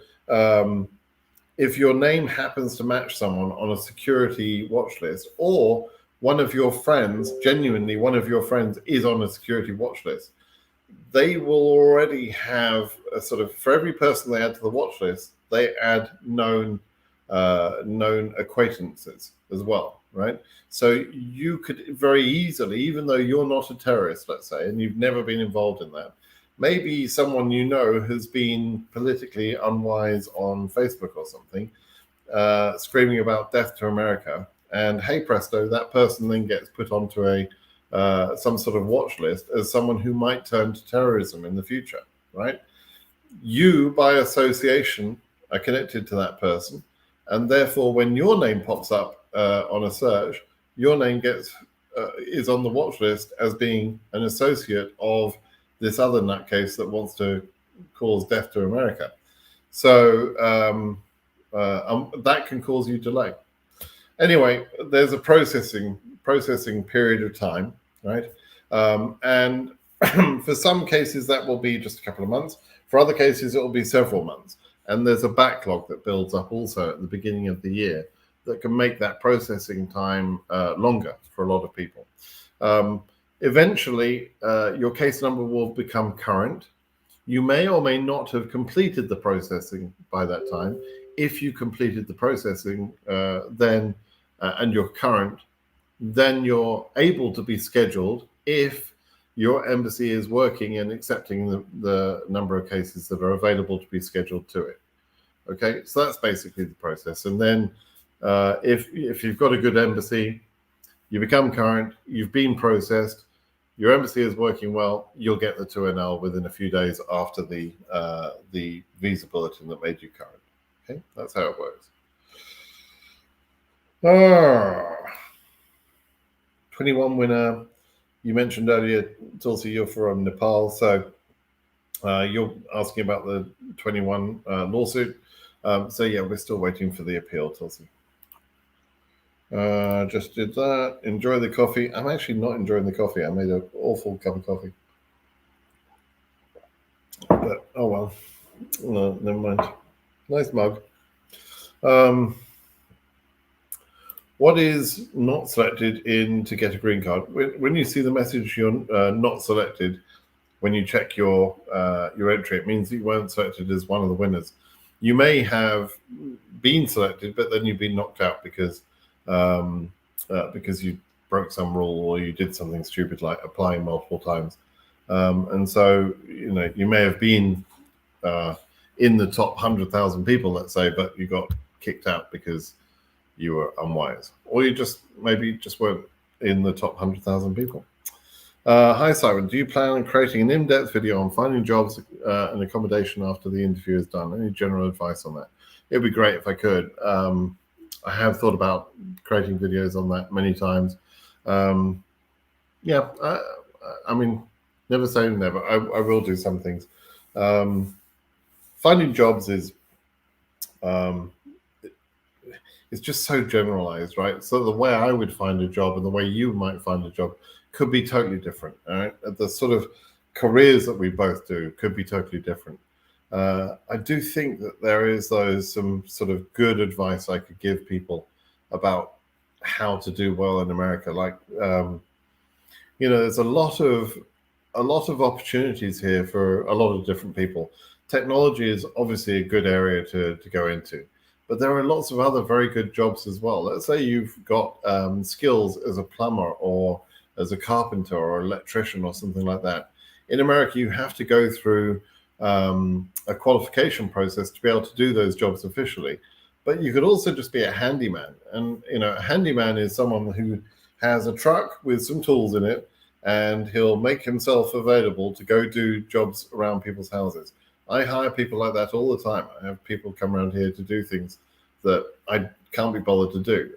if your name happens to match someone on a security watch list, or one of your friends, genuinely one of your friends is on a security watch list, they will already have a sort of, for every person they add to the watch list, they add known acquaintances as well, right? So you could very easily, even though you're not a terrorist, let's say, and you've never been involved in that, maybe someone you know has been politically unwise on Facebook or something, screaming about death to America, and hey presto, that person then gets put onto a some sort of watch list as someone who might turn to terrorism in the future, right? You, by association, are connected to that person, and therefore, when your name pops up on a search, your name is on the watch list as being an associate of this other nutcase that wants to cause death to America. So that can cause you delay. Anyway, there's a processing period of time, right? And for some cases, that will be just a couple of months. For other cases, it will be several months. And there's a backlog that builds up also at the beginning of the year that can make that processing time longer for a lot of people. Eventually, your case number will become current. You may or may not have completed the processing by that time. If you completed the processing, then and you're current, then you're able to be scheduled if your embassy is working and accepting the number of cases that are available to be scheduled to it. Okay, so that's basically the process. And then if you've got a good embassy, you become current, you've been processed, your embassy is working well, you'll get the 2NL within a few days after the visa bulletin that made you current. Okay, that's how it works. 21 winner. You mentioned earlier, Tulsi, you're from Nepal, so you're asking about the 21 lawsuit. So yeah, we're still waiting for the appeal, Tulsi. Just did that. Enjoy the coffee. I'm actually not enjoying the coffee. I made an awful cup of coffee. But oh well. No, never mind. Nice mug. What is not selected in to get a green card? When you see the message you're not selected, when you check your entry, it means that you weren't selected as one of the winners. You may have been selected, but then you've been knocked out because you broke some rule or you did something stupid like applying multiple times. And so, you may have been in the top 100,000 people, let's say, but you got kicked out because you were unwise, or you maybe weren't in the top 100,000 people. Hi, Simon. Do you plan on creating an in-depth video on finding jobs and accommodation after the interview is done? Any general advice on that? It'd be great if I could. I have thought about creating videos on that many times. Yeah, I mean, never say never. I will do some things. Finding jobs is it's just so generalized, right? So the way I would find a job and the way you might find a job could be totally different. All right, the sort of careers that we both do could be totally different. I do think that there is some sort of good advice I could give people about how to do well in America. Like, there's a lot of opportunities here for a lot of different people. Technology is obviously a good area to go into, but there are lots of other very good jobs as well. Let's say you've got skills as a plumber or as a carpenter or electrician or something like that. In America, you have to go through a qualification process to be able to do those jobs officially. But you could also just be a handyman. And, a handyman is someone who has a truck with some tools in it, and he'll make himself available to go do jobs around people's houses. I hire people like that all the time. I have people come around here to do things that I can't be bothered to do.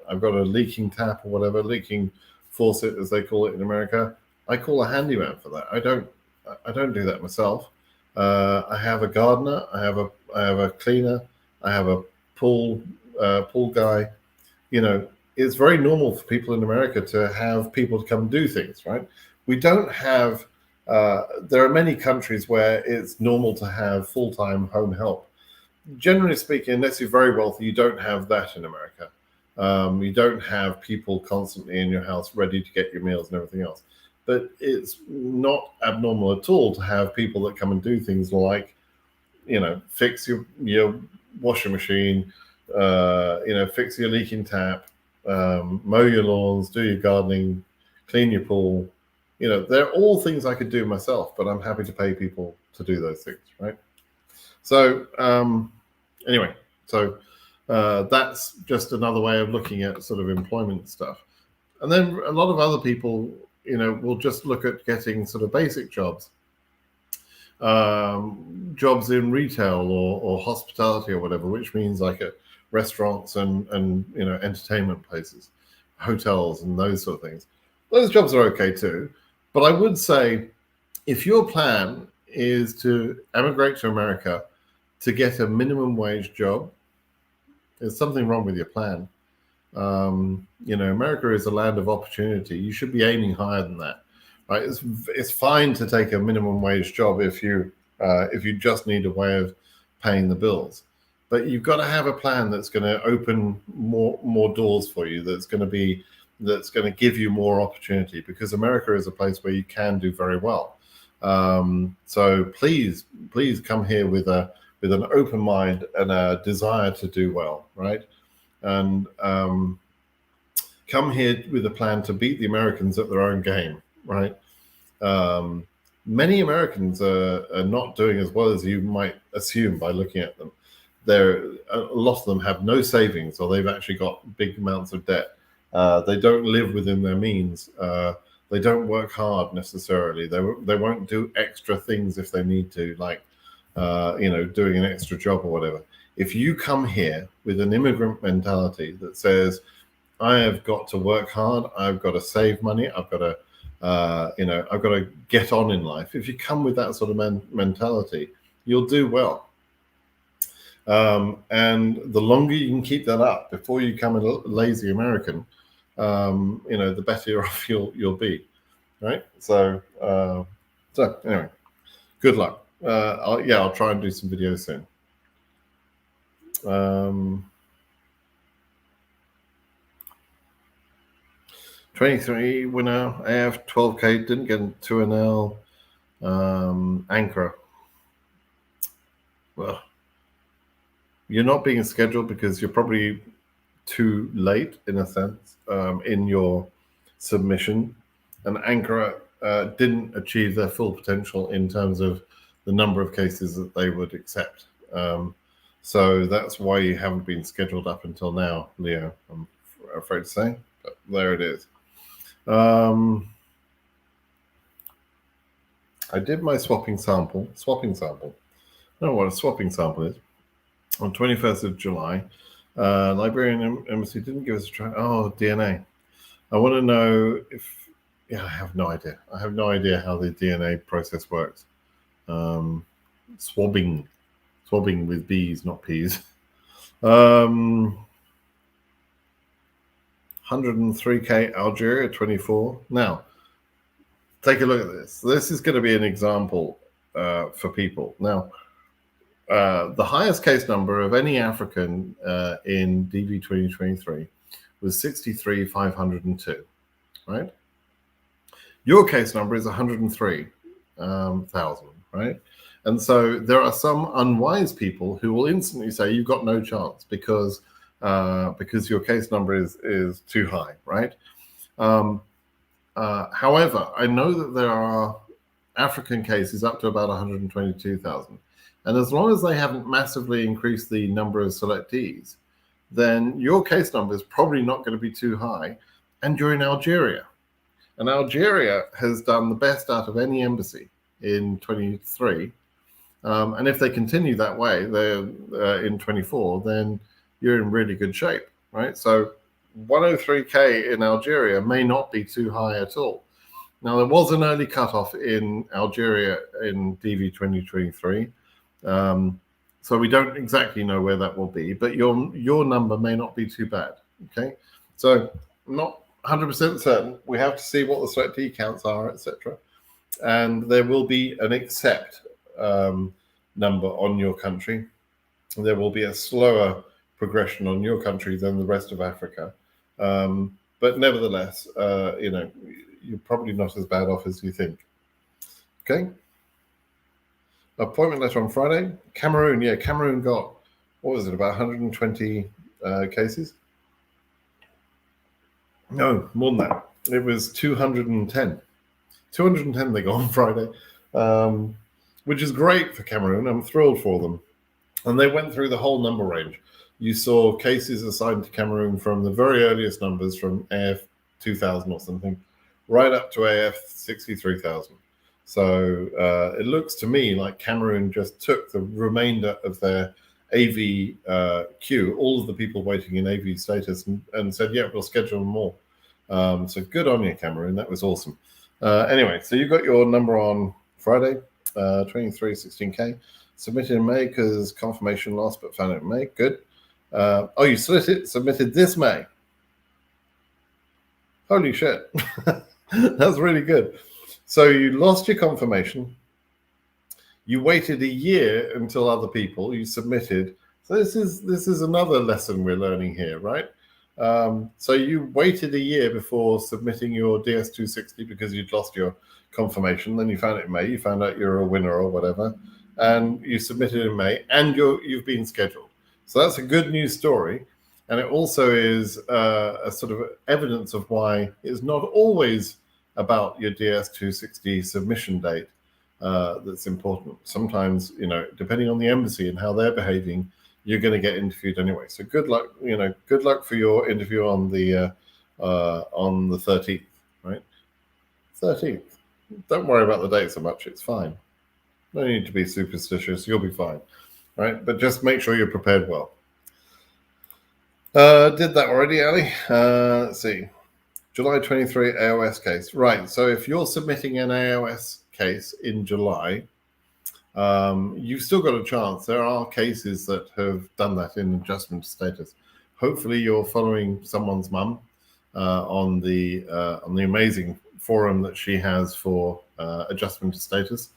I've got a leaking tap or whatever, leaking faucet as they call it in America. I call a handyman for that. I don't do that myself. I have a gardener. I have a cleaner. I have a pool guy. It's very normal for people in America to have people to come do things, right? We don't have. There are many countries where it's normal to have full-time home help. Generally speaking, unless you're very wealthy, you don't have that in America. You don't have people constantly in your house ready to get your meals and everything else. But it's not abnormal at all to have people that come and do things like, fix your washing machine, fix your leaking tap, mow your lawns, do your gardening, clean your pool. They're all things I could do myself, but I'm happy to pay people to do those things, right? So anyway, that's just another way of looking at sort of employment stuff. And then a lot of other people, will just look at getting sort of basic jobs, jobs in retail or hospitality or whatever, which means like at restaurants and entertainment places, hotels and those sort of things. Those jobs are okay too. But I would say if your plan is to emigrate to America to get a minimum wage job, there's something wrong with your plan. America is a land of opportunity. You should be aiming higher than that, right? It's fine to take a minimum wage job if you just need a way of paying the bills, but you've got to have a plan that's going to open more doors for you. That's going to give you more opportunity, because America is a place where you can do very well. So please come here with an open mind and a desire to do well, right? And come here with a plan to beat the Americans at their own game, right? Many Americans are not doing as well as you might assume by looking at them. A lot of them have no savings, or they've actually got big amounts of debt. They don't live within their means. They don't work hard necessarily. They won't do extra things if they need to, like doing an extra job or whatever. If you come here with an immigrant mentality that says, I have got to work hard, I've got to save money, I've got to get on in life. If you come with that sort of mentality, you'll do well. And the longer you can keep that up before you become a lazy American, the better off you'll be, right? So anyway, good luck. I'll try and do some videos soon. 23 winner, AF 12K, didn't get 2NL. Anchor. Well, you're not being scheduled because you're probably too late in a sense in your submission, and Anchor didn't achieve their full potential in terms of the number of cases that they would accept. So that's why you haven't been scheduled up until now, Leo, I'm afraid to say, but there it is. I did my swapping sample. I don't know what a swapping sample is. On 21st of July, Liberian Embassy didn't give us a try. Oh, DNA. I want to know if, I have no idea. I have no idea how the DNA process works. Swabbing with B's, not P's. 103K Algeria, 24. Now, take a look at this. This is going to be an example for people. Now, the highest case number of any African in DV 2023 was 63,502, right? Your case number is 103,000, right? And so there are some unwise people who will instantly say you've got no chance because your case number is too high, right? However, I know that there are African cases up to about 122,000. And as long as they haven't massively increased the number of selectees, then your case number is probably not going to be too high. And you're in Algeria. And Algeria has done the best out of any embassy in 23. And if they continue that way, they're in 24, then you're in really good shape, right? So 103K in Algeria may not be too high at all. Now, there was an early cutoff in Algeria in DV 2023. So we don't exactly know where that will be, but your number may not be too bad, okay? So not 100% certain. We have to see what the select D counts are, etc. And there will be an accept number on your country. There will be a slower progression on your country than the rest of Africa. But nevertheless, you're probably not as bad off as you think. Okay. Appointment letter on Friday. Cameroon. Yeah, Cameroon got, what was it, about 120 cases? No, more than that. It was 210. 210 they got on Friday, which is great for Cameroon. I'm thrilled for them. And they went through the whole number range. You saw cases assigned to Cameroon from the very earliest numbers from AF 2000 or something, right up to AF 63,000. So it looks to me like Cameroon just took the remainder of their AV queue, all of the people waiting in AV status, and said, yeah, we'll schedule more. So good on you, Cameroon. That was awesome. Anyway, so you got your number on Friday, 2316K. Submitted in May because confirmation lost, but found it in May. Good. You submitted this May. Holy shit. That's really good. So you lost your confirmation. You waited a year until other people, you submitted. So this is another lesson we're learning here, right? So you waited a year before submitting your DS260 because you'd lost your confirmation. Then you found it in May. You found out you're a winner or whatever. And you submitted in May, and you've been scheduled. So that's a good news story, and it also is a sort of evidence of why it's not always about your DS260 submission date that's important. Sometimes, depending on the embassy and how they're behaving, you're going to get interviewed anyway. So good luck, good luck for your interview on the 13th, right? 13th. Don't worry about the date so much. It's fine. No need to be superstitious. You'll be fine, right? But just make sure you're prepared well. Did that already, Ali? Let's see. July 23 AOS case. Right. So if you're submitting an AOS case in July, you've still got a chance. There are cases that have done that in adjustment status. Hopefully, you're following someone's mum on the amazing forum that she has for adjustment to status.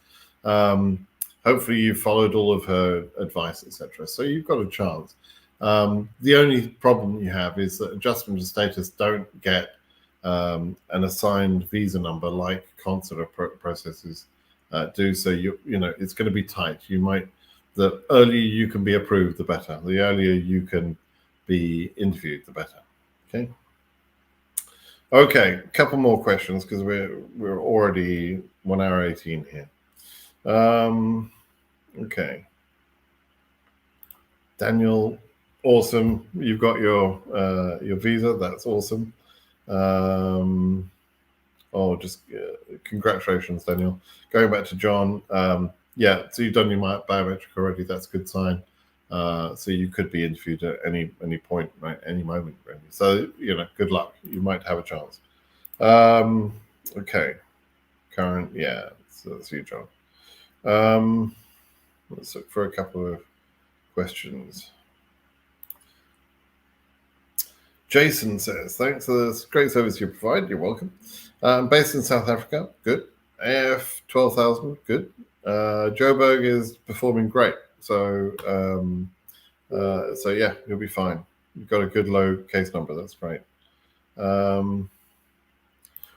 Hopefully you followed all of her advice, etc. So you've got a chance. The only problem you have is that adjustment to status don't get an assigned visa number like consular processes do. So it's going to be tight. The earlier you can be approved, the better. The earlier you can be interviewed, the better. Okay, a couple more questions because we're already 1 hour 18 here. Okay. Daniel, awesome. You've got your visa. That's awesome. Congratulations, Daniel. Going back to John. Yeah, so you've done your biometric already. That's a good sign. So you could be interviewed at any point, right? Any moment, really. So, good luck. You might have a chance. Okay. Current, yeah. So that's you, John. Let's look for a couple of questions. Jason says, thanks for the great service you provide. You're welcome. Based in South Africa, good. AF 12,000, good. Joburg is performing great. So yeah, you'll be fine. You've got a good low case number. That's great.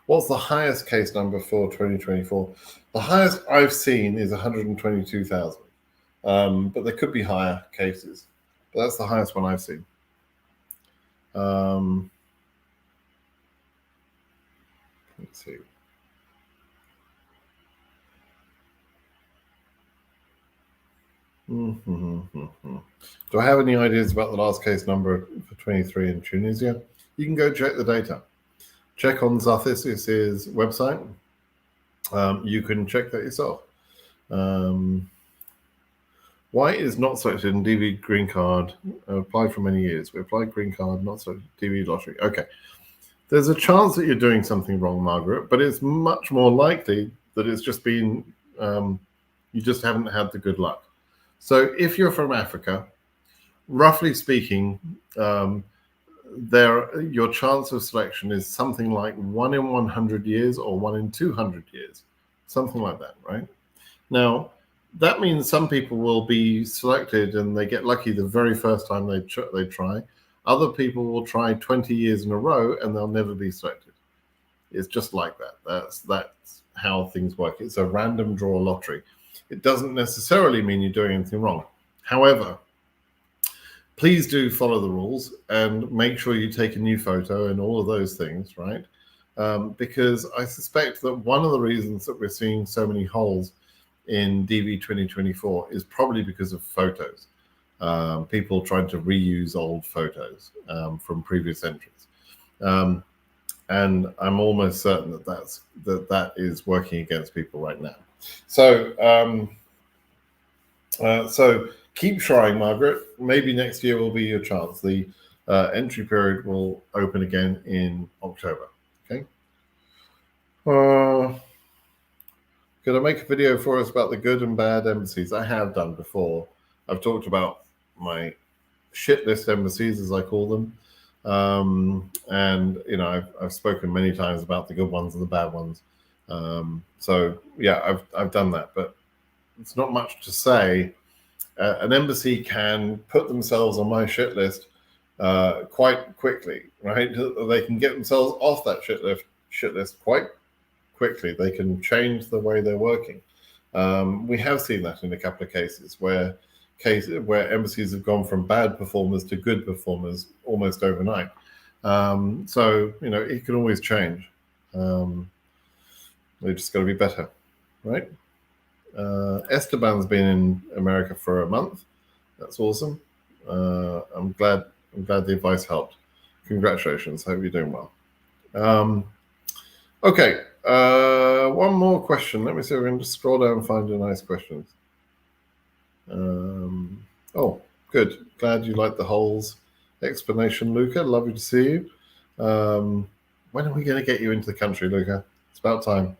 What's the highest case number for 2024? The highest I've seen is 122,000. But there could be higher cases. But that's the highest one I've seen. Let's see. Do I have any ideas about the last case number for 23 in Tunisia? You can go check the data. Check on Zarthisis's website. You can check that yourself. Why is not selected in DV green card? Applied for many years. We applied green card, not selected DV lottery. Okay. There's a chance that you're doing something wrong, Margaret, but it's much more likely that it's just been, you just haven't had the good luck. So if you're from Africa, roughly speaking, your chance of selection is something like 1 in 100 years or 1 in 200 years, something like that, right? Now, that means some people will be selected and they get lucky the very first time they try. Other people will try 20 years in a row and they'll never be selected. It's just like that. That's how things work. It's a random draw lottery. It doesn't necessarily mean you're doing anything wrong. However, please do follow the rules and make sure you take a new photo and all of those things, right? Because I suspect that one of the reasons that we're seeing so many holes in DV 2024 is probably because of photos. People trying to reuse old photos from previous entries. And I'm almost certain that is working against people right now. So, so keep trying, Margaret. Maybe next year will be your chance. The entry period will open again in October. Okay. Could I make a video for us about the good and bad embassies? I have done before. I've talked about my shit list embassies, as I call them. And I've spoken many times about the good ones and the bad ones. So yeah, I've done that, but it's not much to say. An embassy can put themselves on my shit list quite quickly, right? They can get themselves off that shit list quite quickly. They can change the way they're working. We have seen that in a couple of cases where embassies have gone from bad performers to good performers almost overnight. So it can always change. We've just got to be better, right? Esteban's been in America for a month. That's awesome. I'm glad the advice helped. Congratulations. Hope you're doing well. Okay. One more question. Let me see if I can just scroll down and find your nice questions. Oh, good. Glad you like the holes explanation, Luca. Lovely to see you. When are we going to get you into the country, Luca? It's about time.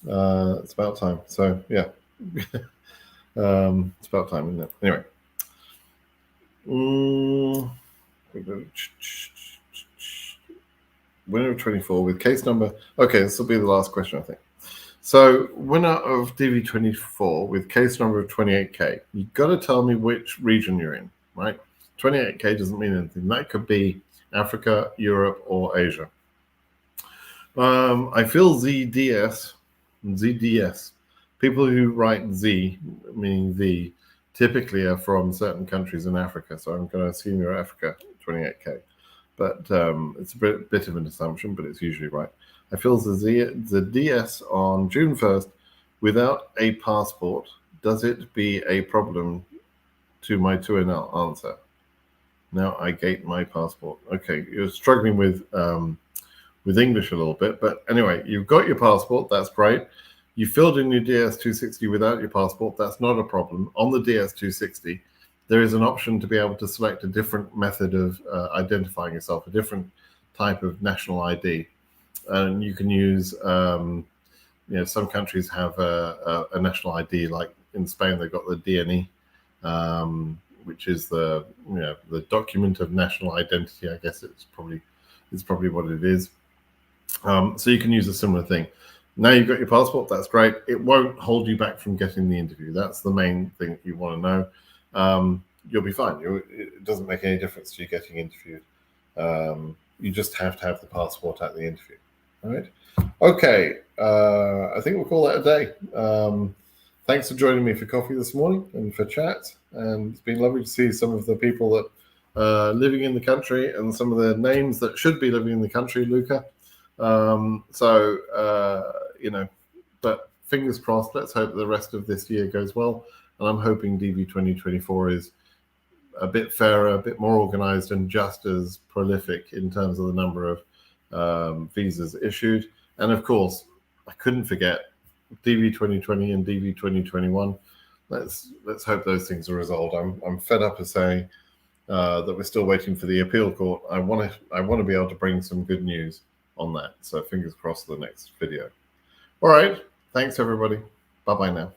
It's about time. So yeah, it's about time, isn't it? Anyway. Winner of 24 with case number. Okay, this will be the last question, I think. So, winner of DV24 with case number of 28K. You've got to tell me which region you're in, right? 28K doesn't mean anything. That could be Africa, Europe, or Asia. I feel ZDS. People who write Z, meaning the, typically are from certain countries in Africa. So I'm going to assume you're Africa, 28K. But it's a bit of an assumption, but it's usually right. I feel the DS on June 1st without a passport. Does it be a problem to my 2NL answer? Now I gate my passport. Okay, you're struggling with English a little bit, but anyway, you've got your passport. That's great. You filled in your DS260 without your passport. That's not a problem. On the DS260, there is an option to be able to select a different method of identifying yourself, a different type of national ID. And you can use, some countries have a national ID, like in Spain, they've got the DNI, which is the document of national identity. I guess it's probably what it is. So you can use a similar thing. Now you've got your passport. That's great. It won't hold you back from getting the interview. That's the main thing that you want to know. You'll be fine. It doesn't make any difference to you getting interviewed. You just have to have the passport at the interview. All right. Okay. I think we'll call that a day. Thanks for joining me for coffee this morning and for chat. And it's been lovely to see some of the people that are living in the country and some of the names that should be living in the country, Luca. But fingers crossed. Let's hope the rest of this year goes well. And I'm hoping DV 2024 is a bit fairer, a bit more organized, and just as prolific in terms of the number of visas issued. And of course, I couldn't forget DV 2020 and DV 2021. let's hope those things are resolved. I'm fed up of saying that we're still waiting for the appeal court. I want to be able to bring some good news on that. So fingers crossed for the next video. All right. Thanks, everybody. Bye-bye now.